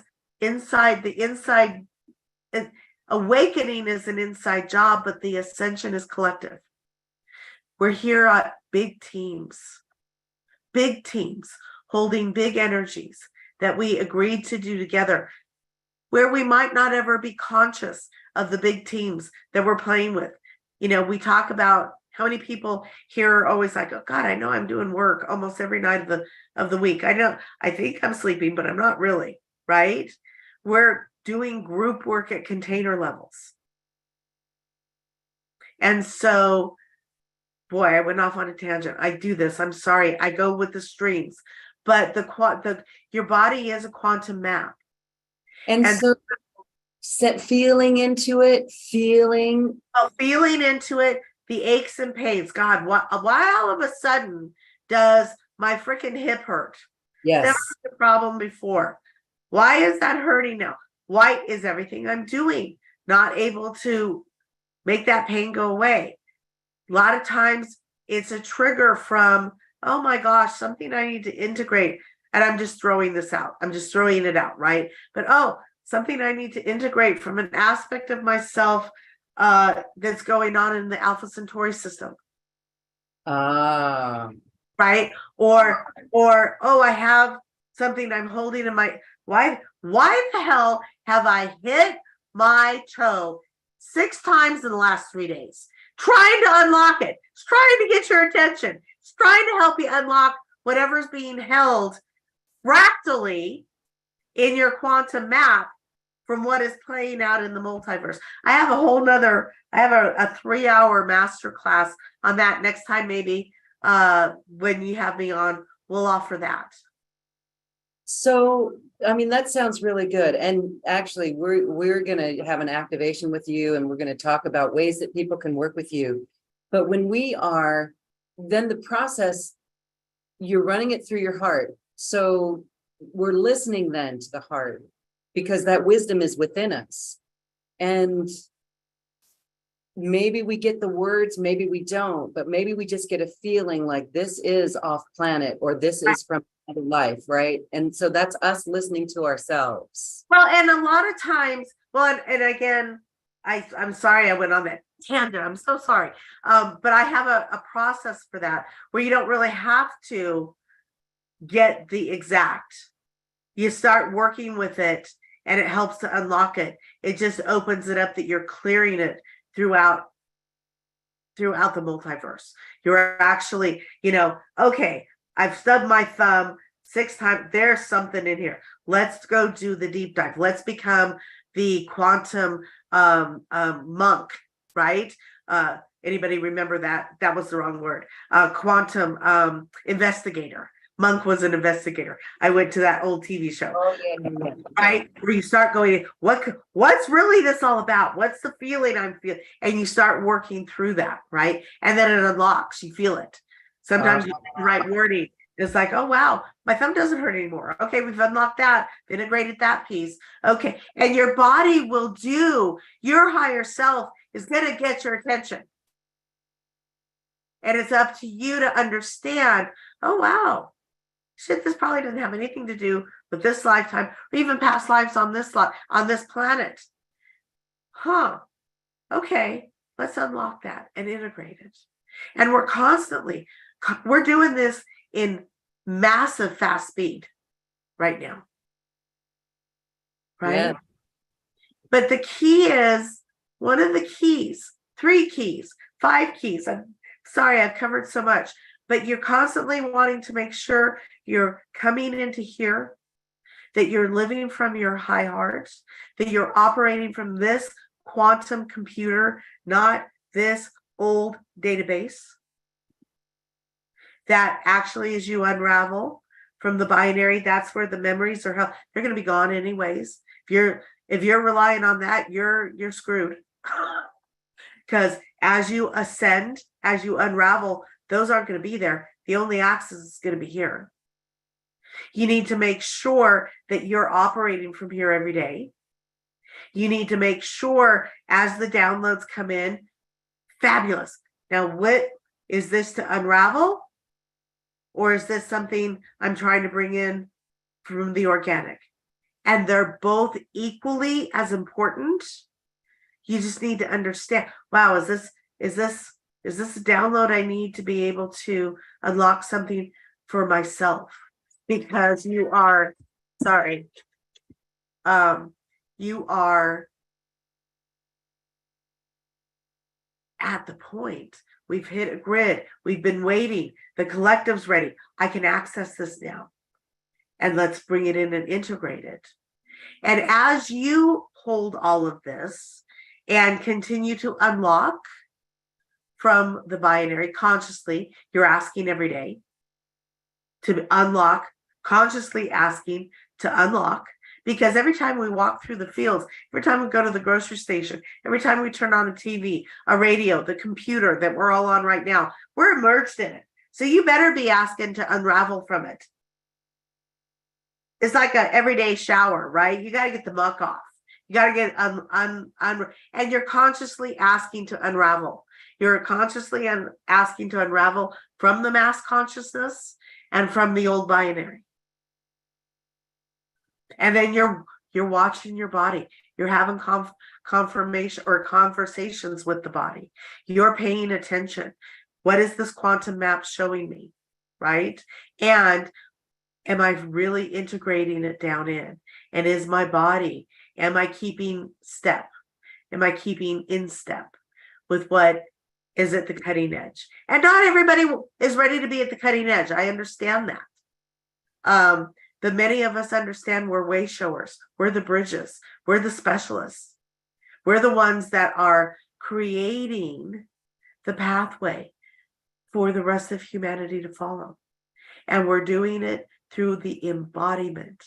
awakening is an inside job, but the ascension is collective. We're here at big teams holding big energies that we agreed to do together, where we might not ever be conscious of the big teams that we're playing with. You know, we talk about how many people here are always like, oh God, I know I'm doing work almost every night of the week. I think I'm sleeping, but I'm not really, right? We're doing group work at container levels. And so, boy, I went off on a tangent. I do this. I'm sorry. I go with the streams, but your body is a quantum map. And so feeling into it, feeling into it, the aches and pains. God, why all of a sudden does my freaking hip hurt? Yes. Never had a problem before. Why is that hurting now? Why is everything I'm doing not able to make that pain go away? A lot of times it's a trigger from, oh my gosh, something I need to integrate. And I'm just throwing this out. I'm just throwing it out, right? But something I need to integrate from an aspect of myself that's going on in the Alpha Centauri system. Right? Or I have something I'm holding in my, why the hell have I hit my toe 6 times in the last 3 days? Trying to unlock it. It's trying to get your attention. It's trying to help you unlock whatever's being held fractally in your quantum map from what is playing out in the multiverse. I have a 3-hour masterclass on that next time, maybe when you have me on, we'll offer that. So, I mean, that sounds really good. And actually, we're going to have an activation with you, and we're going to talk about ways that people can work with you. But when we are, then the process, you're running it through your heart. So we're listening then to the heart, because that wisdom is within us. And maybe we get the words, maybe we don't, but maybe we just get a feeling like this is off planet, or this is from another life, right? And so that's us listening to ourselves. Well, and a lot of times, well, and again, I'm sorry I went on that tangent. I'm so sorry. But I have a process for that where you don't really have to get the exact. You start working with it, and it helps to unlock it. It just opens it up that you're clearing it throughout the multiverse. You're actually, okay, I've stubbed my thumb 6 times. There's something in here. Let's go do the deep dive. Let's become the quantum monk, right? Anybody remember that? That was the wrong word. Quantum investigator. Monk was an investigator. I went to that old TV show. Oh, yeah. Right? Where you start going, what's really this all about? What's the feeling I'm feeling? And you start working through that, right? And then it unlocks, you feel it. Sometimes you get the right wording. It's like, oh, wow, my thumb doesn't hurt anymore. Okay, we've unlocked that, integrated that piece. Okay, and your body will do, your higher self is going to get your attention. And it's up to you to understand, oh, wow, shit, this probably doesn't have anything to do with this lifetime or even past lives on this planet. Huh. Okay, let's unlock that and integrate it. And we're doing this in massive fast speed right now. Right? Yeah. But the key is, one of the keys, 3 keys, 5 keys. I'm sorry, I've covered so much. But you're constantly wanting to make sure you're coming into here, that you're living from your high heart, that you're operating from this quantum computer, not this old database. That actually, as you unravel from the binary, that's where the memories are held. They're going to be gone anyways. If you're relying on that, you're screwed. Because as you ascend, as you unravel, those aren't going to be there. The only access is going to be here. You need to make sure that you're operating from here every day. You need to make sure as the downloads come in, fabulous. Now, what is this to unravel? Or is this something I'm trying to bring in from the organic? And they're both equally as important. You just need to understand, wow, is this a download I need to be able to unlock something for myself? Because you are at the point. We've hit a grid. We've been waiting. The collective's ready. I can access this now. And let's bring it in and integrate it. And as you hold all of this and continue to unlock from the binary consciously, you're asking every day to unlock, consciously asking to unlock. Because every time we walk through the fields, every time we go to the grocery station, every time we turn on a TV, a radio, the computer that we're all on right now, we're immersed in it. So you better be asking to unravel from it. It's like an everyday shower, right? You got to get the muck off. You got to get and you're consciously asking to unravel. You're consciously asking to unravel from the mass consciousness and from the old binary. And then you're watching your body. You're having confirmation or conversations with the body. You're paying attention. What is this quantum map showing me, right? And am I really integrating it down in? And is my body, am I keeping step? Am I keeping in step with what is at the cutting edge. And not everybody is ready to be at the cutting edge. I understand that. But many of us understand we're way showers. We're the bridges. We're the specialists. We're the ones that are creating the pathway for the rest of humanity to follow. And we're doing it through the embodiment.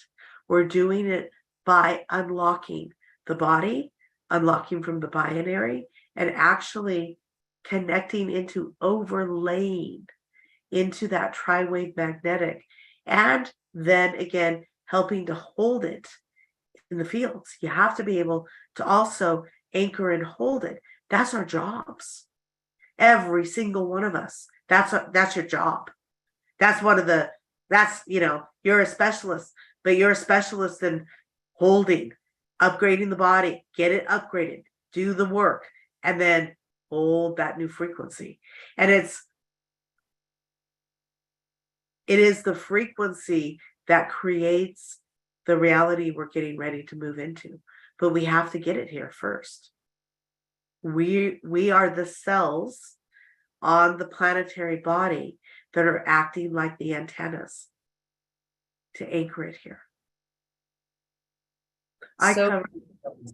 We're doing it by unlocking the body, unlocking from the binary, and actually connecting into overlaying into that tri-wave magnetic, and then again helping to hold it in the fields. You have to be able to also anchor and hold it. That's our jobs. Every single one of us. That's your job. That's you're a specialist, but you're a specialist in holding, upgrading the body, get it upgraded, do the work, and then hold that new frequency. And it is the frequency that creates the reality we're getting ready to move into. But we have to get it here first. We are the cells on the planetary body that are acting like the antennas to anchor it here. I covered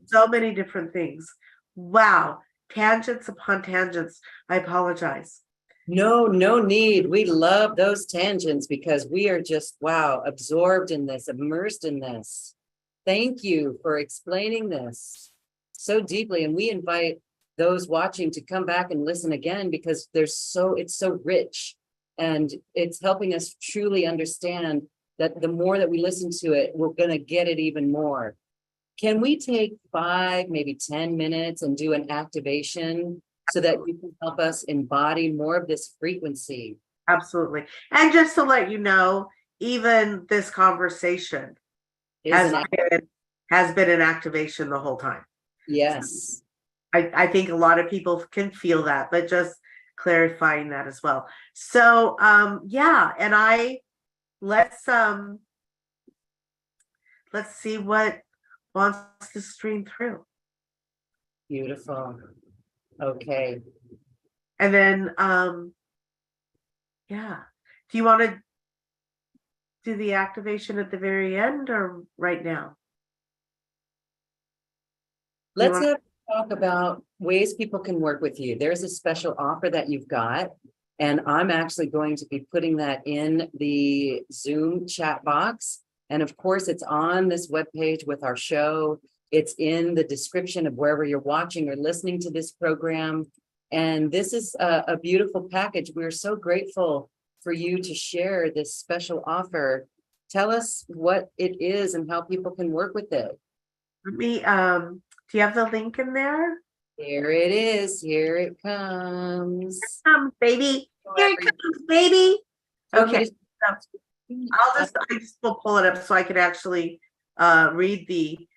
so many different things. Wow. Tangents upon tangents. I apologize. No need. We love those tangents because we are just, wow, absorbed in this, immersed in this. Thank you for explaining this so deeply. And we invite those watching to come back and listen again because it's so rich, and it's helping us truly understand that the more that we listen to it, we're going to get it even more. Can we take 5, maybe 10 minutes and do an activation so that you can help us embody more of this frequency? Absolutely. And just to let you know, even this conversation has been an activation the whole time. Yes. I think a lot of people can feel that, but just clarifying that as well. So and let's see what wants to stream through. Beautiful. Okay. And then do you want to do the activation at the very end or right now? Let's talk about ways people can work with you. There's a special offer that you've got, and I'm actually going to be putting that in the Zoom chat box. And of course, it's on this webpage with our show. It's in the description of wherever you're watching or listening to this program. And this is a beautiful package. We're so grateful for you to share this special offer. Tell us what it is and how people can work with it. Let me, do you have the link in there? Here it is. Here it comes. Here it comes, baby. Here it comes, baby. Okay. I just will pull it up so I can actually read the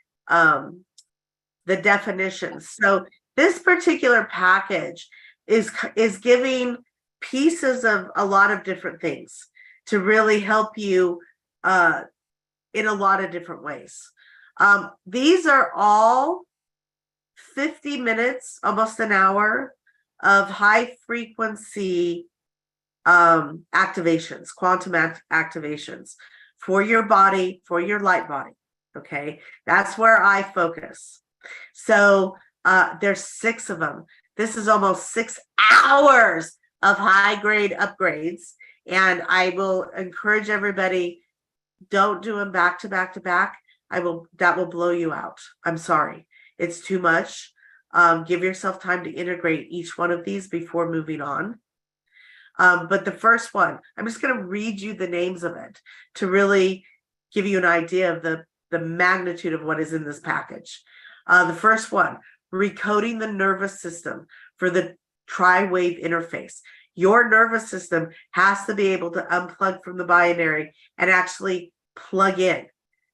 definitions. So this particular package is giving pieces of a lot of different things to really help you in a lot of different ways. These are all 50 minutes, almost an hour of high frequency activations, quantum activations for your body, for your light body. Okay, that's where I focus. So there's 6 of them. This is almost 6 hours of high grade upgrades, and I will encourage everybody, don't do them back to back to back. That will blow you out. I'm sorry, it's too much. Give yourself time to integrate each one of these before moving on. But the first one, I'm just going to read you the names of it to really give you an idea of the magnitude of what is in this package. The first one, recoding the nervous system for the tri-wave interface. Your nervous system has to be able to unplug from the binary and actually plug in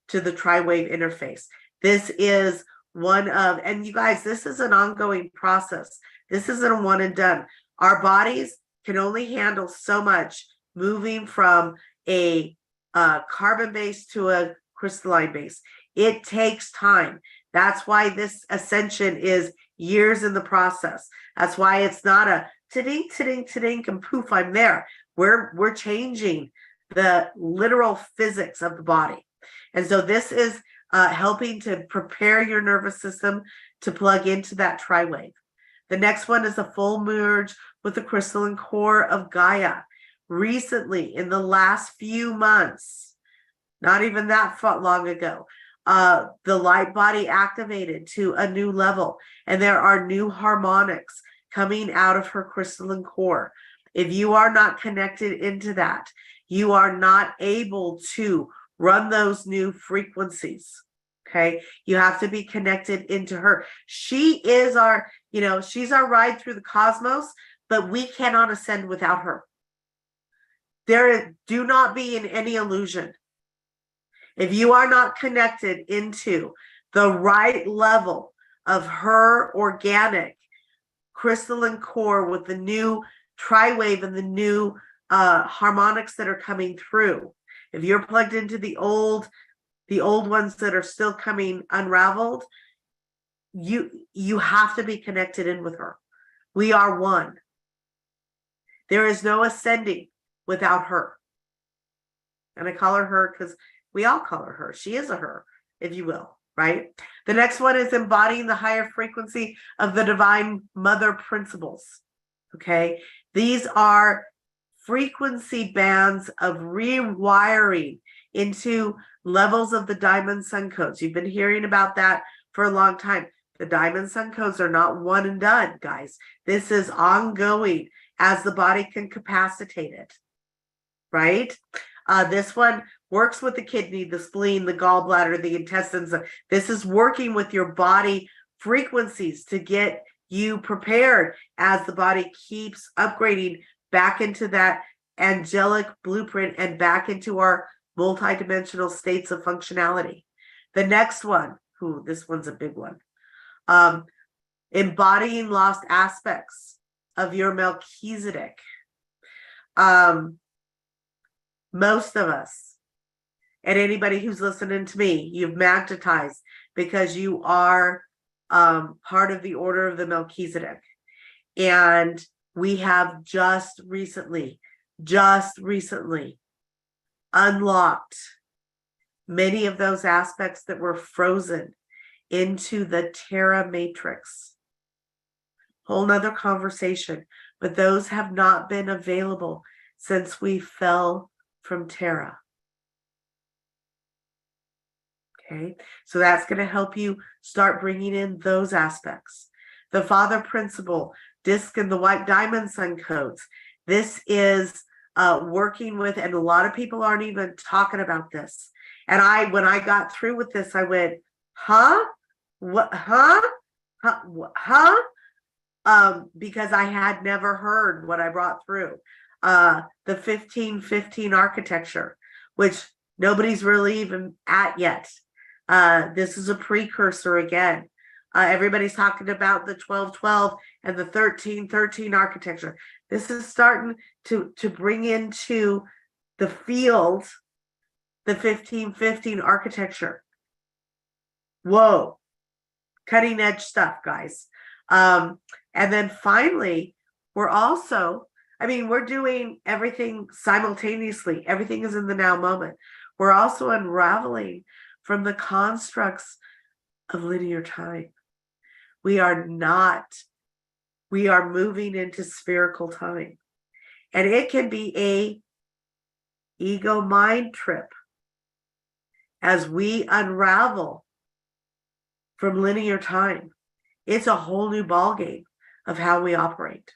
to the tri-wave interface. This is one of, and you guys, this is an ongoing process. This isn't a one and done. Our bodies can only handle so much moving from a carbon base to a crystalline base. It takes time. That's why this ascension is years in the process. That's why it's not a ta-ding, ta-ding, ta-ding, and poof, I'm there. We're changing the literal physics of the body. And so this is helping to prepare your nervous system to plug into that tri-wave. The next one is a full merge with the crystalline core of Gaia. Recently, in the last few months, not even that long ago, the light body activated to a new level, and there are new harmonics coming out of her crystalline core. If you are not connected into that, you are not able to run those new frequencies. Okay, you have to be connected into her. She is our, she's our ride through the cosmos, but we cannot ascend without her. Do not be in any illusion. If you are not connected into the right level of her organic crystalline core with the new tri-wave and the new harmonics that are coming through, if you're plugged into the old ones that are still coming unraveled, you have to be connected in with her. We are one. There is no ascending without her. And I call her because we all call her. She is a her, if you will, right? The next one is embodying the higher frequency of the divine mother principles. Okay. These are frequency bands of rewiring into levels of the diamond sun codes. You've been hearing about that for a long time. The diamond sun codes are not one and done, guys. This is ongoing as the body can capacitate it, right? This one works with the kidney, the spleen, the gallbladder, the intestines. This is working with your body frequencies to get you prepared as the body keeps upgrading back into that angelic blueprint and back into our multidimensional states of functionality. The next one, this one's a big one. Embodying lost aspects of your Melchizedek. Most of us, and anybody who's listening to me, you've magnetized because you are part of the order of the Melchizedek. And we have just recently unlocked many of those aspects that were frozen into the Terra matrix. Whole nother conversation, but those have not been available since we fell from Terra. Okay, so that's going to help you start bringing in those aspects. The Father Principle, Disc and the White Diamond Sun codes. This is working with, and a lot of people aren't even talking about this. And when I got through with this, I went, huh? What? Huh? Because I had never heard what I brought through. The 1515 architecture, which nobody's really even at yet. This is a precursor again. Everybody's talking about the 1212 and the 1313 architecture. This is starting to bring into the field the 1515 architecture. Whoa, cutting edge stuff, guys. And then finally, we're doing everything simultaneously. Everything is in the now moment. We're also unraveling from the constructs of linear time. We are moving into spherical time. And it can be a ego mind trip as we unravel from linear time. It's a whole new ballgame of how we operate.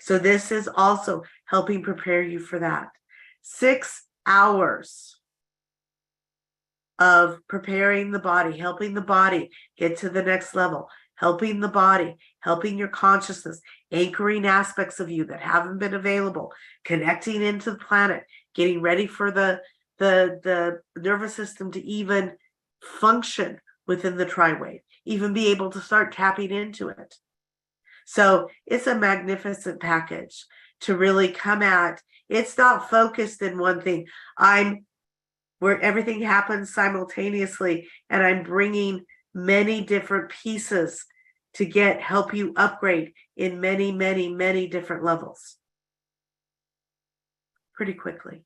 So this is also helping prepare you for that. 6 hours of preparing the body, helping the body get to the next level, helping the body, helping your consciousness, anchoring aspects of you that haven't been available, connecting into the planet, getting ready for the nervous system to even function within the tri-wave, even be able to start tapping into it. So it's a magnificent package to really come at. It's not focused in one thing. Where everything happens simultaneously, and I'm bringing many different pieces to help you upgrade in many, many, many different levels pretty quickly.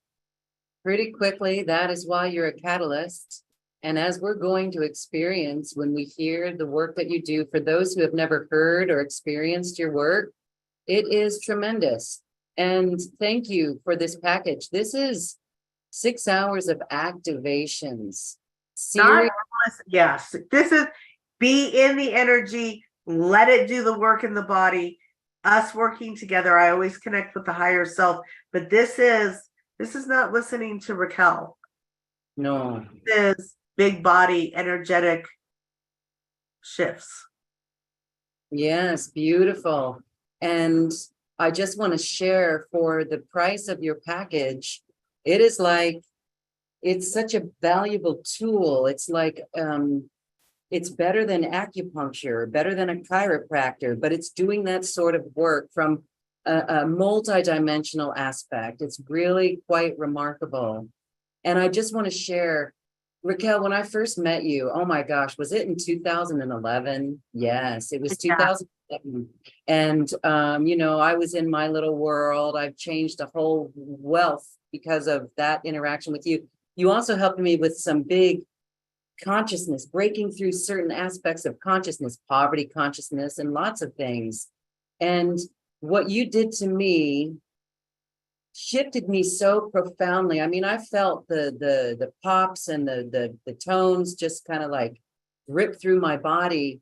Pretty quickly. That is why you're a catalyst. And as we're going to experience when we hear the work that you do, for those who have never heard or experienced your work, it is tremendous. And thank you for this package. This is 6 hours of activations. Yes, this is be in the energy, let it do the work in the body, us working together. I always connect with the higher self, but this is not listening to Raquel. No. This is big body energetic shifts. Yes, beautiful. And I just want to share, for the price of your package, it is like, it's such a valuable tool. It's like, it's better than acupuncture, better than a chiropractor, but it's doing that sort of work from a multi-dimensional aspect. It's really quite remarkable. And I just want to share, Raquel, when I first met you, oh my gosh, was it in 2011? Yes, it was 2007. And, I was in my little world. I've changed a whole wealth because of that interaction with you. You also helped me with some big consciousness, breaking through certain aspects of consciousness, poverty consciousness, and lots of things. And what you did to me shifted me so profoundly. I mean, I felt the pops and the tones just kind of like rip through my body,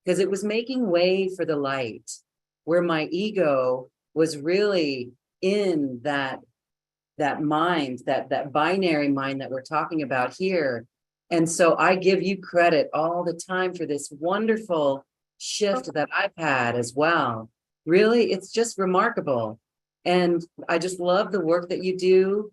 because it was making way for the light, where my ego was really in that mind, that binary mind that we're talking about here. And so I give you credit all the time for this wonderful shift that I've had as well. Really, it's just remarkable. And I just love the work that you do.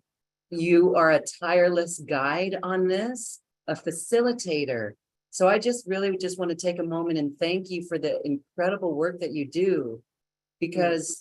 You are a tireless guide on this, a facilitator. So I just really just want to take a moment and thank you for the incredible work that you do, because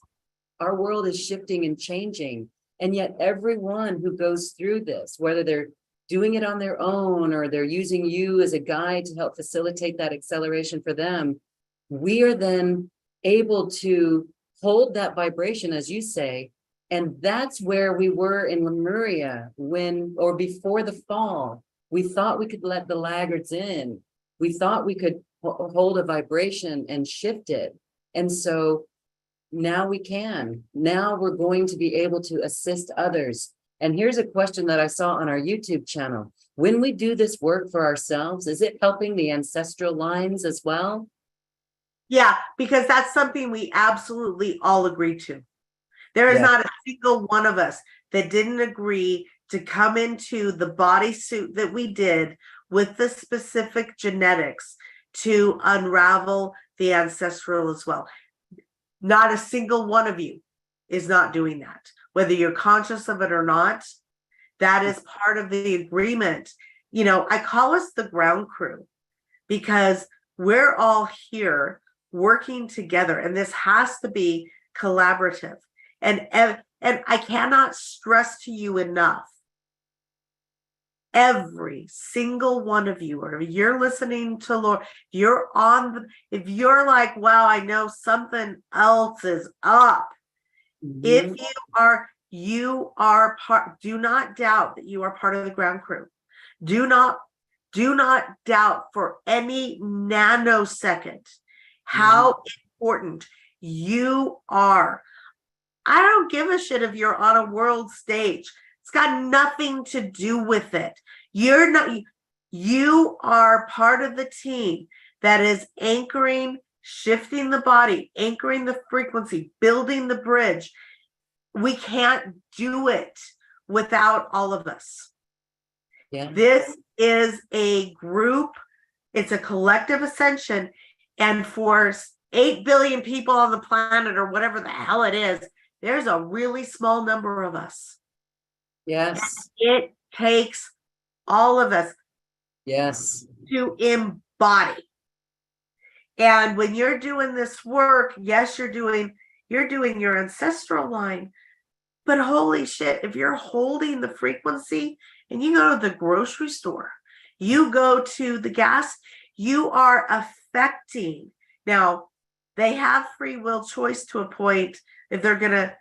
our world is shifting and changing. And yet everyone who goes through this, whether they're doing it on their own or they're using you as a guide to help facilitate that acceleration for them, we are then able to hold that vibration, as you say. And that's where we were in Lemuria before the fall. We thought we could let the laggards in. We thought we could hold a vibration and shift it. And so now we can. Now we're going to be able to assist others. And here's a question that I saw on our YouTube channel. When we do this work for ourselves, is it helping the ancestral lines as well? Yeah, because that's something we absolutely all agree to. There is not a single one of us that didn't agree to come into the bodysuit that we did with the specific genetics to unravel the ancestral as well. Not a single one of you is not doing that, whether you're conscious of it or not. That is part of the agreement. I call us the ground crew because we're all here working together, and this has to be collaborative. And I cannot stress to you enough, every single one of you, or if you're listening to Lord, if you're like, wow, I know something else is up. If you are part, do not doubt that you are part of the ground crew. Do not doubt for any nanosecond how important you are. I don't give a shit if you're on a world stage. It's got nothing to do with it. You are part of the team that is anchoring, shifting the body, anchoring the frequency, building the bridge. We can't do it without all of us. Yeah. This is a group. It's a collective ascension. And for 8 billion people on the planet, or whatever the hell it is, there's a really small number of us. Yes. And it takes all of us. Yes. To embody. And when you're doing this work, yes, you're doing your ancestral line. But holy shit, if you're holding the frequency and you go to the grocery store, you go to the gas, you are affecting Now, they have free will choice to a point if they're going to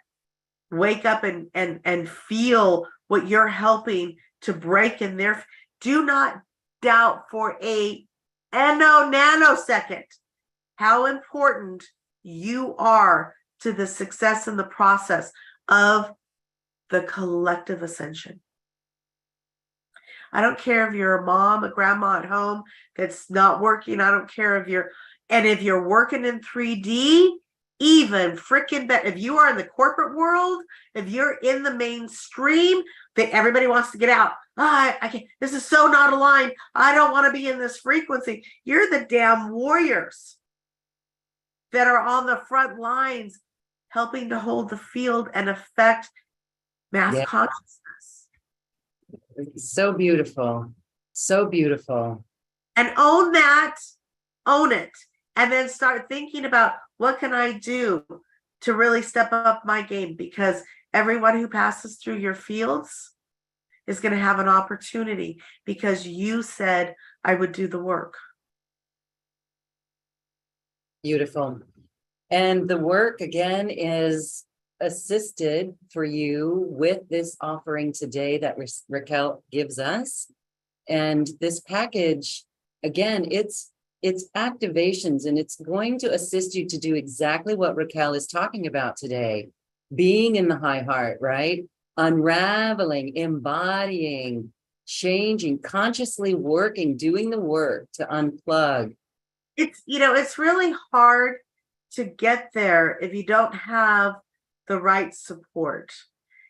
wake up and feel what you're helping to break in their. Do not doubt for a nanosecond how important you are to the success in the process of the collective ascension. I don't care if you're a mom, a grandma at home that's not working. I don't care if you're working in 3D, even freaking better. If you are in the corporate world, if you're in the mainstream, that everybody wants to get out. I can't, this is so not aligned. I don't want to be in this frequency. You're the damn warriors that are on the front lines helping to hold the field and affect mass consciousness. So beautiful. So beautiful. And own that, own it. And then start thinking about what can I do to really step up my game, because everyone who passes through your fields is going to have an opportunity because you said I would do the work. Beautiful. And the work again is assisted for you with this offering today that Raquel gives us. And this package, again, it's activations, and it's going to assist you to do exactly what Raquel is talking about today. Being in the high heart, right? Unraveling, embodying, changing, consciously working, doing the work to unplug. It's really hard to get there if you don't have the right support.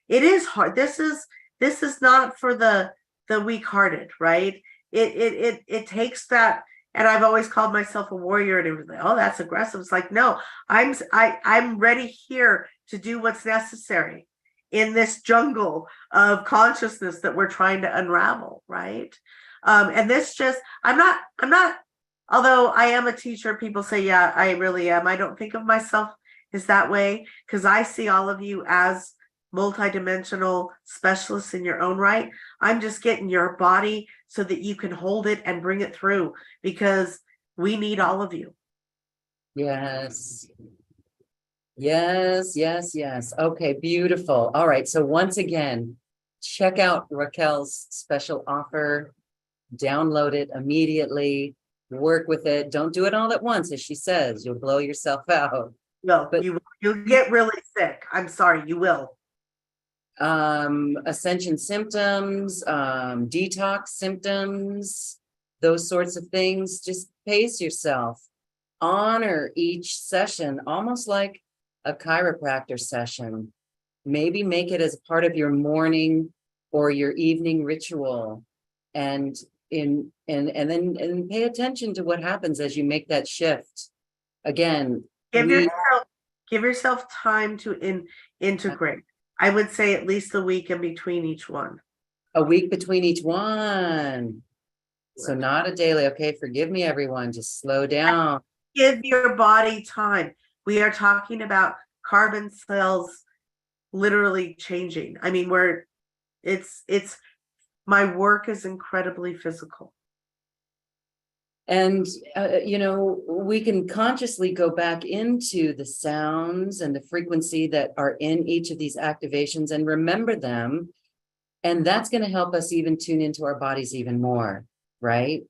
It is hard. This is not for the weak-hearted, right? It takes that. And I've always called myself a warrior, and it was like, oh, that's aggressive. It's like, no, I'm ready here to do what's necessary in this jungle of consciousness that we're trying to unravel, right? And this just, I'm not, although I am a teacher, people say, yeah, I really am. I don't think of myself as that way, because I see all of you as multidimensional specialists in your own right. I'm just getting your body so that you can hold it and bring it through, because we need all of you. Yes. Yes. Okay, beautiful. All right. So once again, check out Raquel's special offer, download it immediately, work with it. Don't do it all at once, as she says, you'll blow yourself out. No, but you'll get really sick. I'm sorry, you will. Ascension symptoms, detox symptoms, those sorts of things. Just pace yourself. Honor each session, almost like a chiropractor session. Maybe make it as part of your morning or your evening ritual, and then pay attention to what happens as you make that shift. Again, give yourself time to integrate. I would say at least a week in between each one. A week between each one. So not a daily. Okay, forgive me, everyone. Just slow down. Give your body time. We are talking about carbon cells literally changing. I mean, it's my work is incredibly physical. And, we can consciously go back into the sounds and the frequency that are in each of these activations and remember them. And that's going to help us even tune into our bodies even more, right?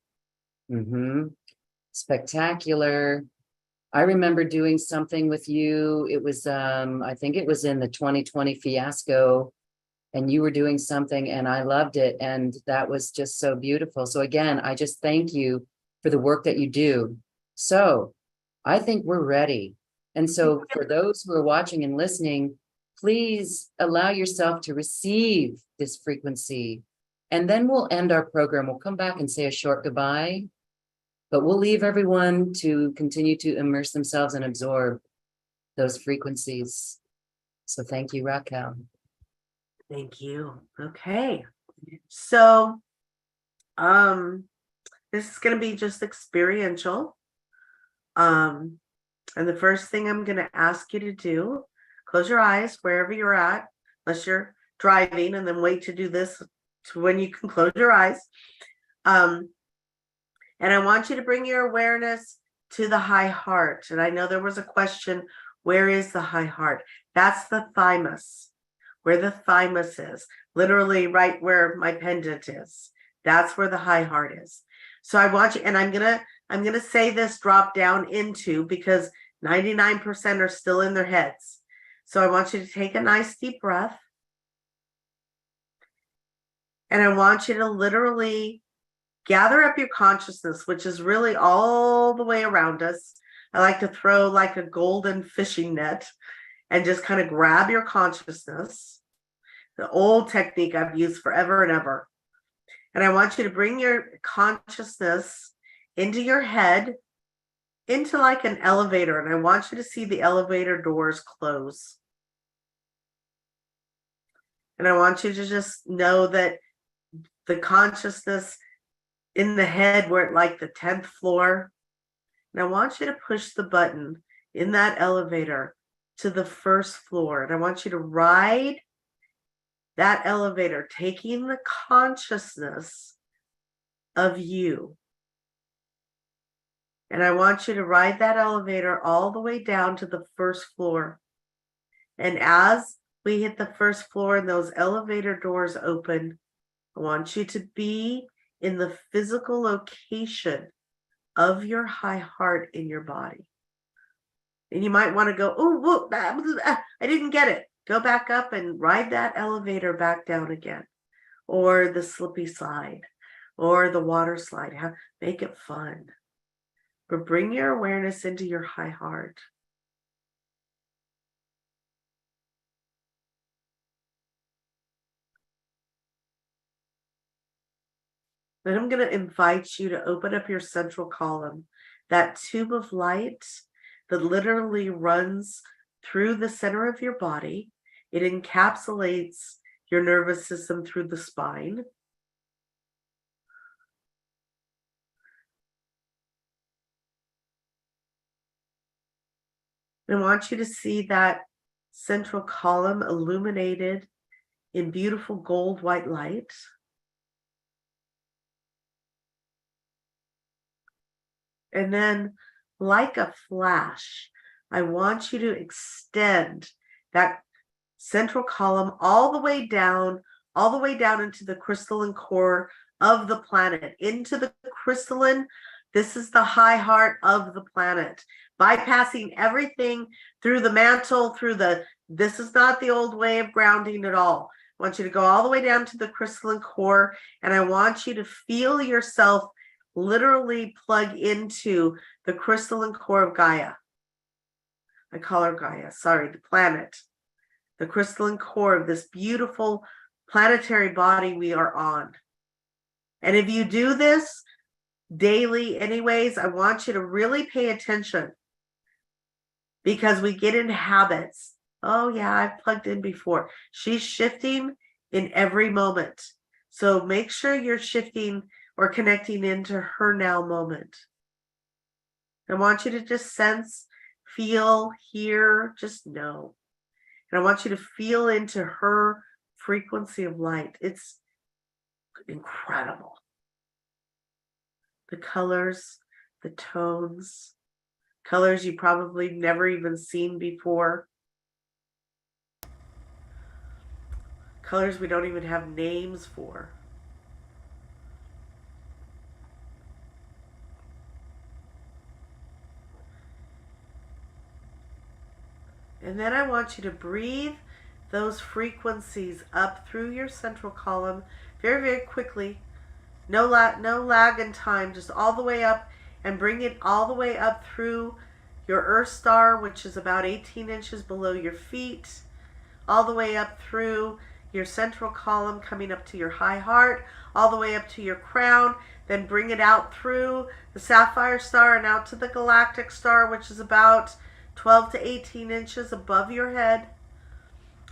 Spectacular. I remember doing something with you. It was, I think it was in the 2020 fiasco, and you were doing something and I loved it. And that was just so beautiful. So again, I just thank you for the work that you do. So I think we're ready. And so for those who are watching and listening, please allow yourself to receive this frequency. And then we'll end our program. We'll come back and say a short goodbye, but we'll leave everyone to continue to immerse themselves and absorb those frequencies. So thank you, Raquel. Thank you. Okay. So, this is going to be just experiential. And the first thing I'm going to ask you to do, close your eyes wherever you're at, unless you're driving, and then wait to do this to when you can close your eyes. And I want you to bring your awareness to the high heart. And I know there was a question, where is the high heart? That's the thymus, where the thymus is, literally right where my pendant is. That's where the high heart is. So I want you, and I'm gonna say this drop down into, because 99% are still in their heads. So I want you to take a nice deep breath. And I want you to literally gather up your consciousness, which is really all the way around us. I like to throw like a golden fishing net and just kind of grab your consciousness. The old technique I've used forever and ever. And I want you to bring your consciousness into your head, into like an elevator. And I want you to see the elevator doors close. And I want you to just know that the consciousness in the head, we're at like the 10th floor. And I want you to push the button in that elevator to the first floor. And I want you to ride that elevator, taking the consciousness of you. And I want you to ride that elevator all the way down to the first floor. And as we hit the first floor and those elevator doors open, I want you to be in the physical location of your high heart in your body. And you might want to go, oh, whoa, I didn't get it. Go back up and ride that elevator back down again. Or the slippy slide, or the water slide. Make it fun. But bring your awareness into your high heart. Then I'm going to invite you to open up your central column, that tube of light that literally runs through the center of your body. It encapsulates your nervous system through the spine. I want you to see that central column illuminated in beautiful gold white light. And then, like a flash, I want you to extend that central column all the way down into the crystalline core of the planet, into the crystalline. This is the high heart of the planet, bypassing everything through the mantle, this is not the old way of grounding at all. I want you to go all the way down to the crystalline core, and I want you to feel yourself literally plug into the crystalline core of Gaia. I call her Gaia, the planet. The crystalline core of this beautiful planetary body we are on. And if you do this daily anyways, I want you to really pay attention, because we get in habits. Oh yeah, I've plugged in before. She's shifting in every moment. So make sure you're shifting or connecting into her now moment. I want you to just sense, feel, hear, just know. And I want you to feel into her frequency of light. It's incredible. The colors, the tones, colors you probably never even seen before. Colors we don't even have names for. And then I want you to breathe those frequencies up through your central column very, very quickly. No lag in time, just all the way up, and bring it all the way up through your Earth star, which is about 18 inches below your feet, all the way up through your central column, coming up to your high heart, all the way up to your crown. Then bring it out through the sapphire star and out to the galactic star, which is about 12 to 18 inches above your head.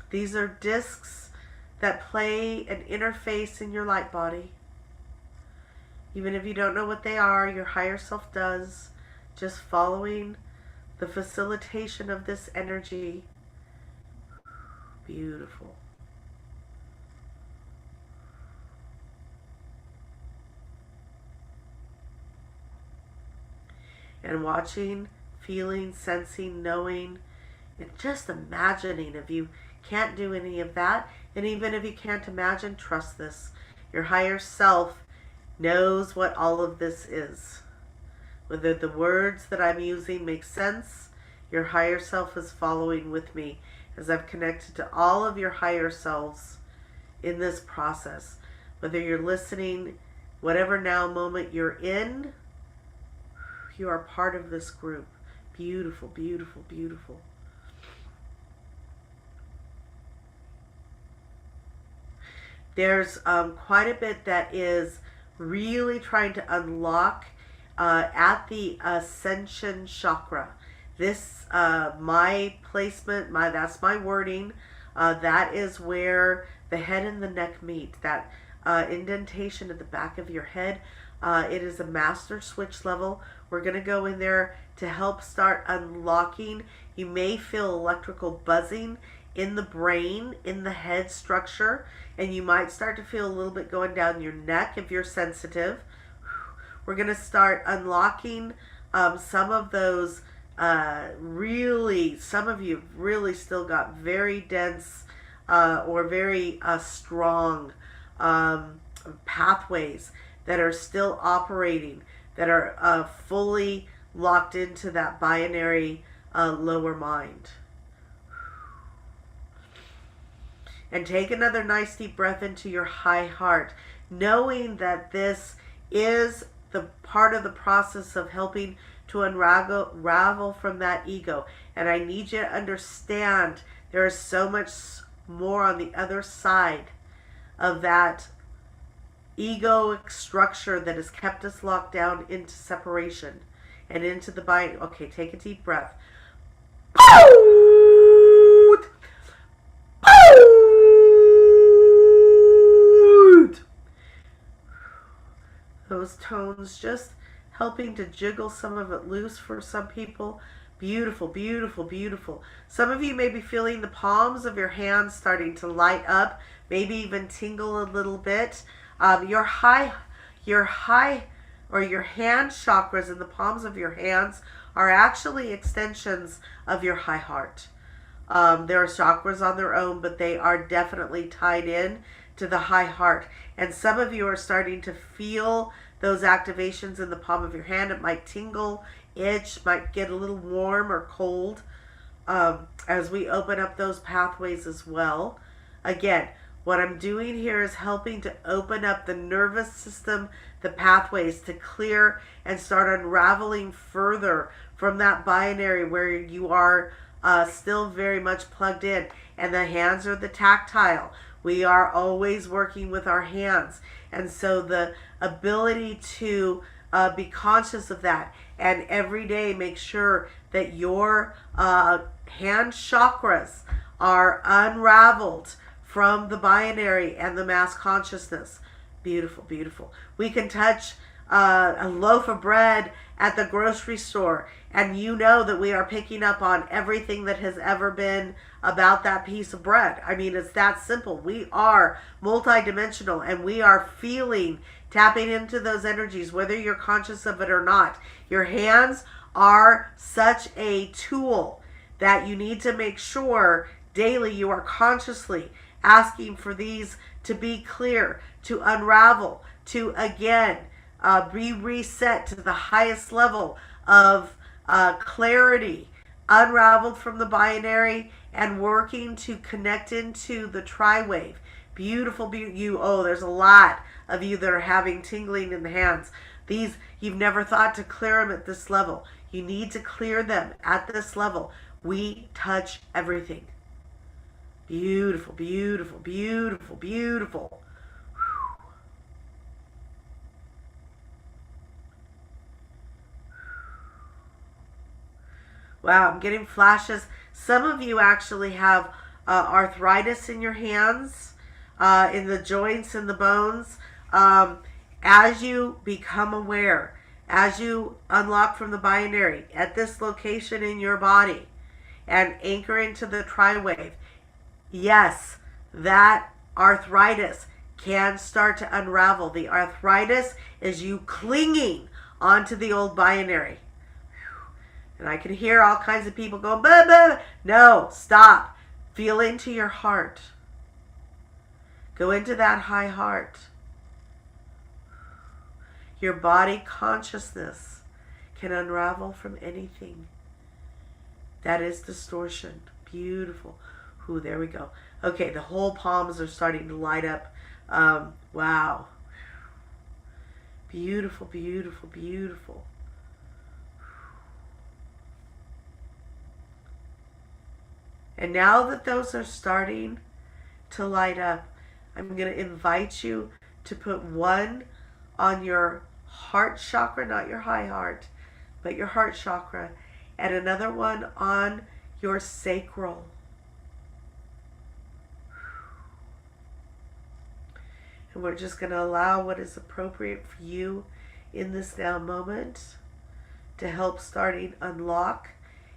These are discs that play an interface in your light body. Even if you don't know what they are, your higher self does. Just following the facilitation of this energy. Beautiful. and watching, feeling, sensing, knowing, and just imagining. If you can't do any of that, and even if you can't imagine, trust this. Your higher self knows what all of this is. Whether the words that I'm using make sense, your higher self is following with me as I've connected to all of your higher selves in this process. Whether you're listening, whatever now moment you're in, you are part of this group. Beautiful, beautiful, beautiful. There's quite a bit that is really trying to unlock at the ascension chakra. This, my placement, that's my wording. That is where the head and the neck meet. That indentation at the back of your head. It is a master switch level. We're going to go in there to help start unlocking. You may feel electrical buzzing in the brain, in the head structure, and you might start to feel a little bit going down your neck if you're sensitive. We're going to start unlocking some of those some of you really still got very dense or very strong pathways that are still operating, that are fully locked into that binary lower mind. And take another nice deep breath into your high heart, knowing that this is the part of the process of helping to unravel from that ego. And I need you to understand there is so much more on the other side of that egoic structure that has kept us locked down into separation and into the binary. Okay, take a deep breath. Those tones just helping to jiggle some of it loose for some people. Beautiful, beautiful, beautiful. Some of you may be feeling the palms of your hands starting to light up, maybe even tingle a little bit. Your hand chakras in the palms of your hands are actually extensions of your high heart. There are chakras on their own, but they are definitely tied in to the high heart. And some of you are starting to feel those activations in the palm of your hand. It might tingle, itch, might get a little warm or cold as we open up those pathways as well. Again, what I'm doing here is helping to open up the nervous system, the pathways to clear and start unraveling further from that binary where you are still very much plugged in. And the hands are the tactile. We are always working with our hands. And so the ability to be conscious of that and every day make sure that your hand chakras are unraveled from the binary and the mass consciousness. Beautiful, beautiful. We can touch a loaf of bread at the grocery store, and you know that we are picking up on everything that has ever been about that piece of bread. I mean, it's that simple. We are multidimensional, and we are feeling, tapping into those energies, whether you're conscious of it or not. Your hands are such a tool that you need to make sure daily you are consciously asking for these to be clear, to unravel, to again be reset to the highest level of clarity, unraveled from the binary and working to connect into the tri-wave. Beautiful, there's a lot of you that are having tingling in the hands. These, you've never thought to clear them at this level. You need to clear them at this level. We touch everything. Beautiful, beautiful, beautiful, beautiful. Wow, I'm getting flashes. Some of you actually have arthritis in your hands, in the joints and the bones. As you become aware, as you unlock from the binary at this location in your body and anchor into the tri-wave, yes, that arthritis can start to unravel. The arthritis is you clinging onto the old binary. And I can hear all kinds of people go, bah, bah. No, stop. Feel into your heart. Go into that high heart. Your body consciousness can unravel from anything that is distortion. Beautiful. Ooh, there we go. Okay, the whole palms are starting to light up. Wow. Beautiful, beautiful, beautiful. And now that those are starting to light up, I'm going to invite you to put one on your heart chakra, not your high heart, but your heart chakra, and another one on your sacral. And we're just going to allow what is appropriate for you in this now moment to help starting unlock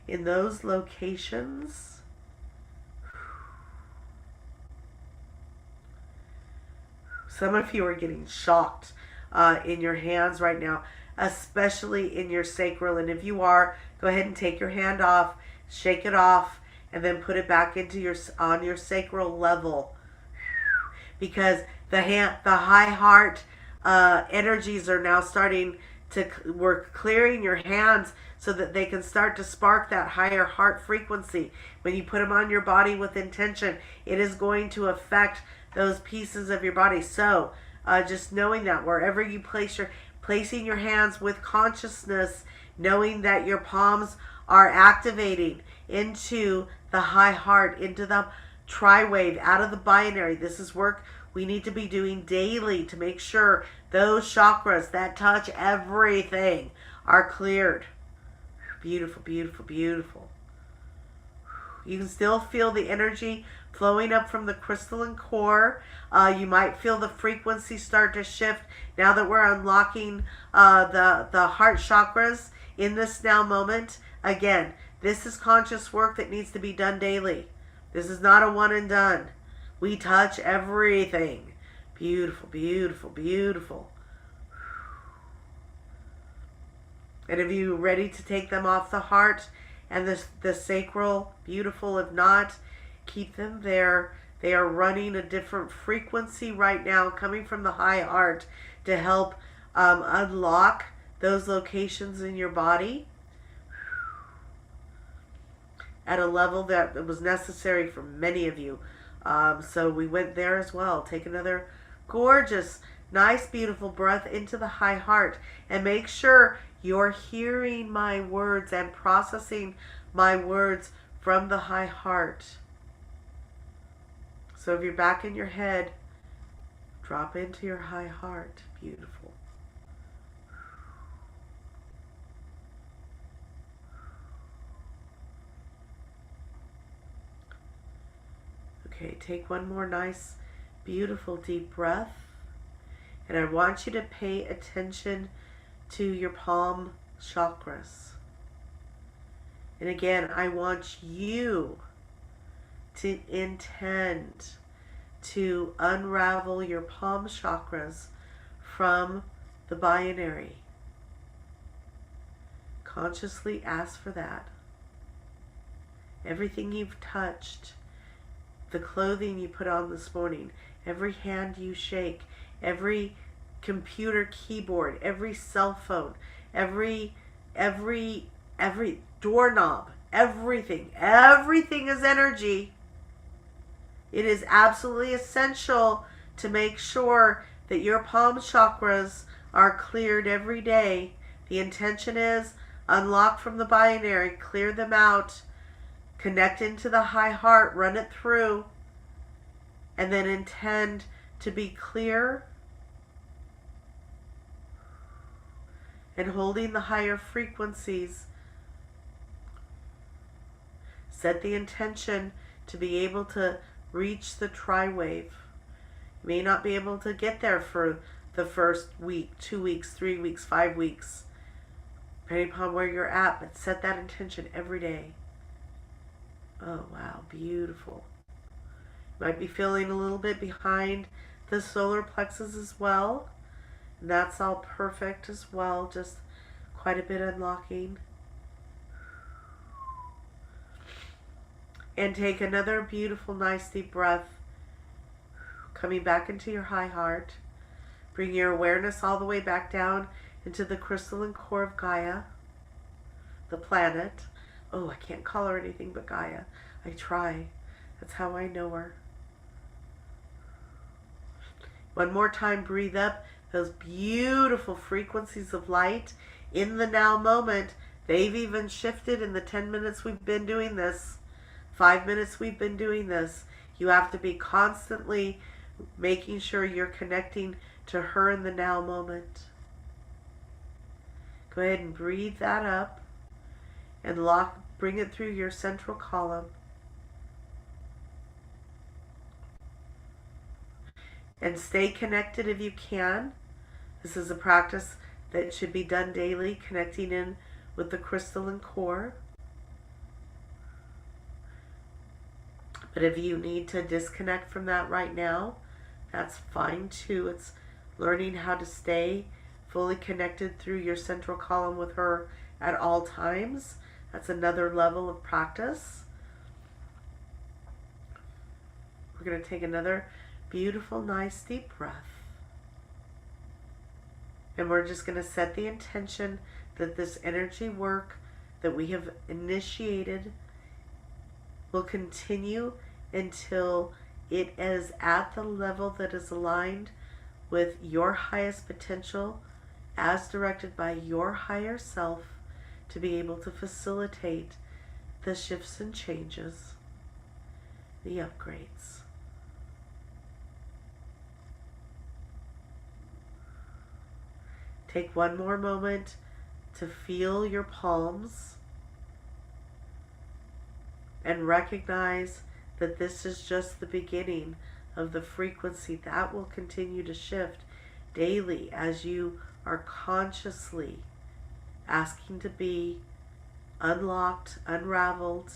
in those locations. Some of you are getting shocked in your hands right now, especially in your sacral. And if you are, go ahead and take your hand off, shake it off, and then put it back into on your sacral level. Because the high heart energies are now starting to, we're clearing your hands so that they can start to spark that higher heart frequency. When you put them on your body with intention, it is going to affect those pieces of your body. So just knowing that wherever you placing your hands with consciousness, knowing that your palms are activating into the high heart, into the tri-wave, out of the binary. This is work we need to be doing daily to make sure those chakras that touch everything are cleared. Beautiful, beautiful, beautiful. You can still feel the energy flowing up from the crystalline core. You might feel the frequency start to shift now that we're unlocking the heart chakras in this now moment. Again, this is conscious work that needs to be done daily. This is not a one and done. We touch everything. Beautiful, beautiful, beautiful. And if you're ready to take them off the heart and the sacral, beautiful. If not, keep them there. They are running a different frequency right now, coming from the high heart to help unlock those locations in your body at a level that was necessary for many of you. So we went there as well. Take another gorgeous, nice, beautiful breath into the high heart, and make sure you're hearing my words and processing my words from the high heart. So if you're back in your head, drop into your high heart. Beautiful. Okay, take one more nice, beautiful, deep breath. And I want you to pay attention to your palm chakras. And again, I want you to intend to unravel your palm chakras from the binary. Consciously ask for that. Everything you've touched, the clothing you put on this morning, every hand you shake, every computer keyboard, every cell phone, every doorknob, everything is energy. It is absolutely essential to make sure that your palm chakras are cleared every day. The intention is unlock from the binary, clear them out, connect into the high heart, run it through, and then intend to be clear and holding the higher frequencies. Set the intention to be able to reach the tri-wave. You may not be able to get there for the first week, 2 weeks, 3 weeks, 5 weeks, depending upon where you're at, but set that intention every day. Oh, wow, beautiful. You might be feeling a little bit behind the solar plexus as well. And that's all perfect as well, just quite a bit unlocking. And take another beautiful, nice deep breath, coming back into your high heart. Bring your awareness all the way back down into the crystalline core of Gaia, the planet. Oh, I can't call her anything but Gaia. I try. That's how I know her. One more time, breathe up those beautiful frequencies of light in the now moment. They've even shifted in the 10 minutes we've been doing this, 5 minutes we've been doing this. You have to be constantly making sure you're connecting to her in the now moment. Go ahead and breathe that up and bring it through your central column. And stay connected if you can. This is a practice that should be done daily, connecting in with the crystalline core. But if you need to disconnect from that right now, that's fine too. It's learning how to stay fully connected through your central column with her at all times. That's another level of practice. We're going to take another beautiful, nice, deep breath. And we're just going to set the intention that this energy work that we have initiated will continue until it is at the level that is aligned with your highest potential as directed by your higher self to be able to facilitate the shifts and changes, the upgrades. Take one more moment to feel your palms and recognize that this is just the beginning of the frequency that will continue to shift daily as you are consciously asking to be unlocked, unraveled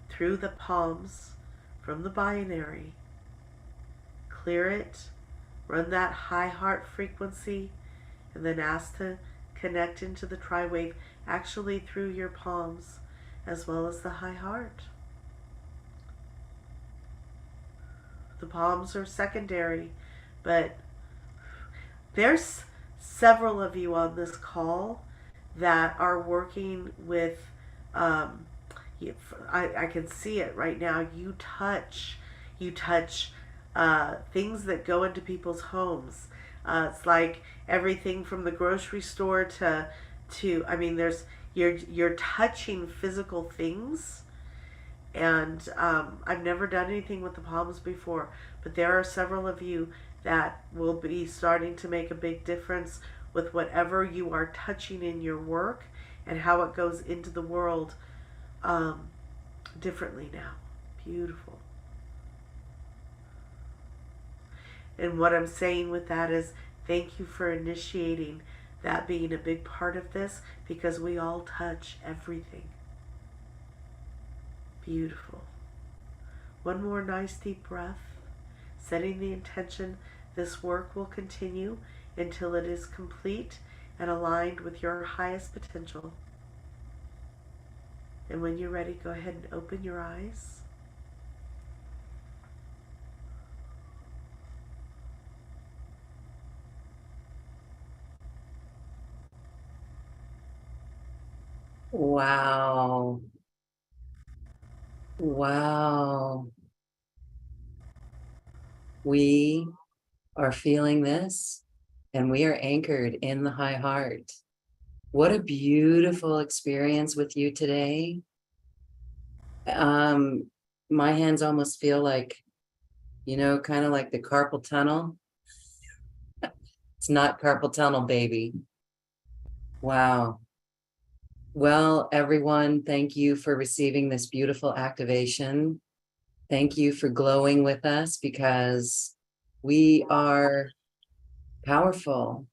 through the palms from the binary. Clear it, run that high heart frequency, and then ask to connect into the tri-wave actually through your palms as well as the high heart. The palms are secondary, but there's several of you on this call that are working with, I can see it right now. You touch things that go into people's homes. It's like everything from the grocery store to I mean, you're touching physical things. And I've never done anything with the palms before, but there are several of you that will be starting to make a big difference with whatever you are touching in your work and how it goes into the world differently now. Beautiful. And what I'm saying with that is thank you for initiating that being a big part of this, because we all touch everything. Beautiful. One more nice deep breath, setting the intention this work will continue until it is complete and aligned with your highest potential. And when you're ready, go ahead and open your eyes. Wow. Wow. We are feeling this, and we are anchored in the high heart. What a beautiful experience with you today. My hands almost feel like, kind of like the carpal tunnel. It's not carpal tunnel, baby. Wow. Well, everyone, thank you for receiving this beautiful activation. Thank you for glowing with us, because we are powerful.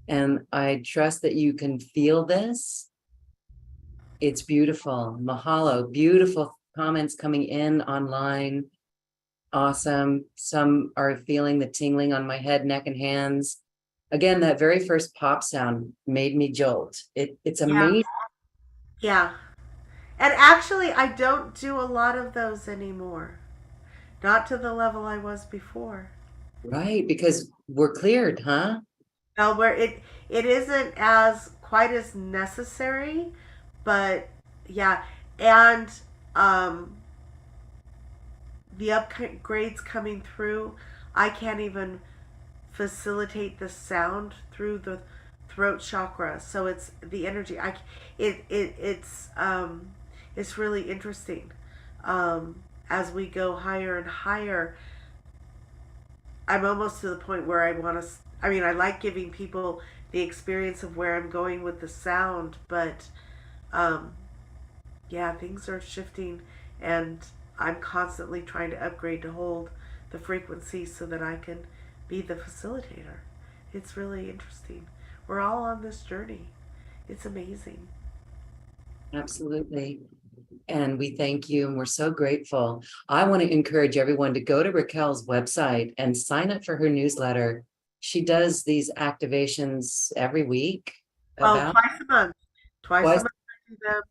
And I trust that you can feel this. It's beautiful. Mahalo. Beautiful comments coming in online. Awesome. Some are feeling the tingling on my head, neck, and hands. Again, that very first pop sound made me jolt. It's amazing. Yeah. And actually, I don't do a lot of those anymore. Not to the level I was before. Right, because we're cleared, huh? Now, where it isn't as quite as necessary, but yeah, and um, the upgrades coming through, I can't even facilitate the sound through the throat chakra. So it's the energy. It's really interesting. As we go higher and higher, I'm almost to the point where I want to. I mean, I like giving people the experience of where I'm going with the sound, but um, yeah, things are shifting, and I'm constantly trying to upgrade to hold the frequency so that I can be the facilitator. It's really interesting. We're all on this journey. It's amazing. Absolutely. And we thank you and we're so grateful. I want to encourage everyone to go to Raquel's website and sign up for her newsletter. She does these activations every week. Oh, About twice a month. Twice a twice. month I do them.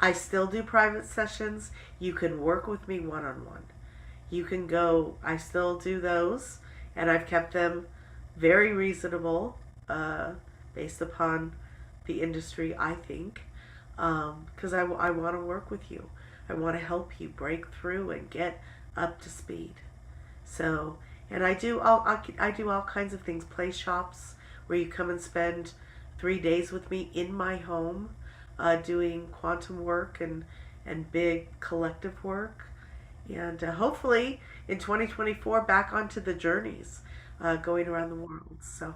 I still do private sessions. You can work with me one on one. You can go, I still do those, and I've kept them very reasonable based upon the industry, I think, because I want to work with you. I want to help you break through and get up to speed. So, and I do all kinds of things, play shops where you come and spend 3 days with me in my home, doing quantum work and big collective work, and hopefully in 2024 back onto the journeys, going around the world. So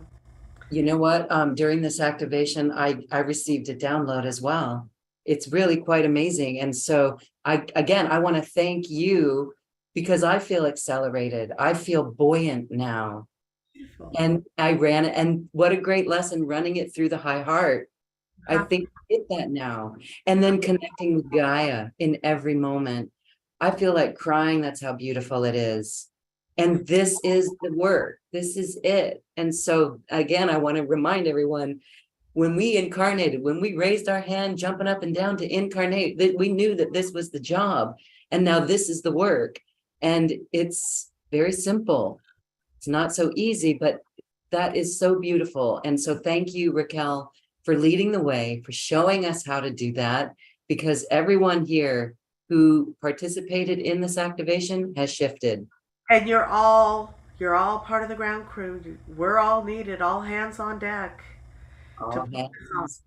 You know what? During this activation, I received a download as well. It's really quite amazing. And so I want to thank you because I feel accelerated. I feel buoyant now. beautiful. And I ran it, and what a great lesson running it through the high heart. I think I get that now. And then connecting with Gaia in every moment. I feel like crying. That's how beautiful it is. And this is the work. This is it. And so again, I want to remind everyone, when we incarnated, when we raised our hand, jumping up and down to incarnate, that we knew that this was the job. And now this is the work. And it's very simple. It's not so easy, but that is so beautiful. And so thank you, Raquel, for leading the way, for showing us how to do that, because everyone here who participated in this activation has shifted. And you're all part of the ground crew. We're all needed, all hands on deck to All pull this off. hands,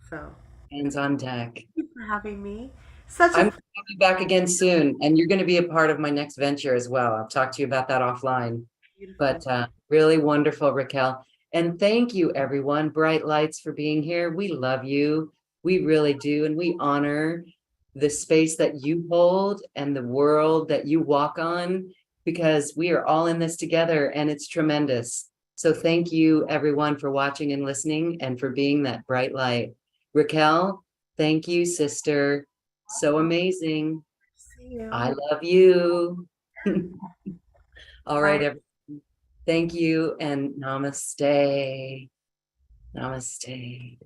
So hands on deck. thank you for having me. Such I'm a going to be back again soon, and you're going to be a part of my next venture as well. I'll talk to you about that offline. beautiful. But really wonderful, Raquel. And thank you, everyone. Bright Lights, for being here. We love you. We really do. And we honor the space that you hold and the world that you walk on, because we are all in this together and it's tremendous. So thank you, everyone, for watching and listening and for being that bright light. Raquel, thank you, sister. So amazing. See you. I love you. All right, Bye. everyone. Thank you and namaste. Namaste.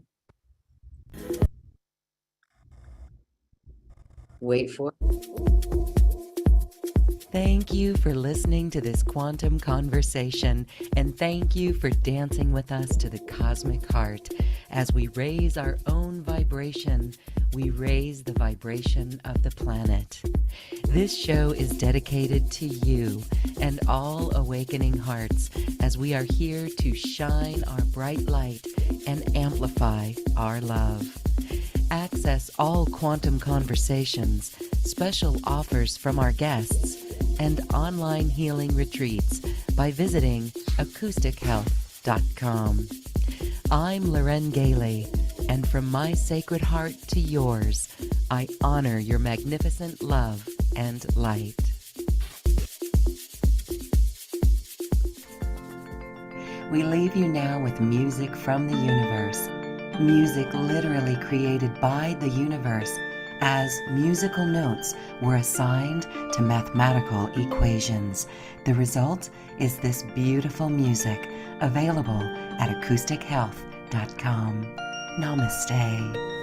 Wait for it. Thank you for listening to this quantum conversation, and thank you for dancing with us to the cosmic heart. As we raise our own vibration, we raise the vibration of the planet. This show is dedicated to you and all awakening hearts, as we are here to shine our bright light and amplify our love. Access all quantum conversations, special offers from our guests, and online healing retreats by visiting acoustichealth.com. I'm Galey, and from my sacred heart to yours, I honor your magnificent love and light. We leave you now with music from the universe. Music literally created by the universe, as musical notes were assigned to mathematical equations. The result is this beautiful music, available at acoustichealth.com. Namaste.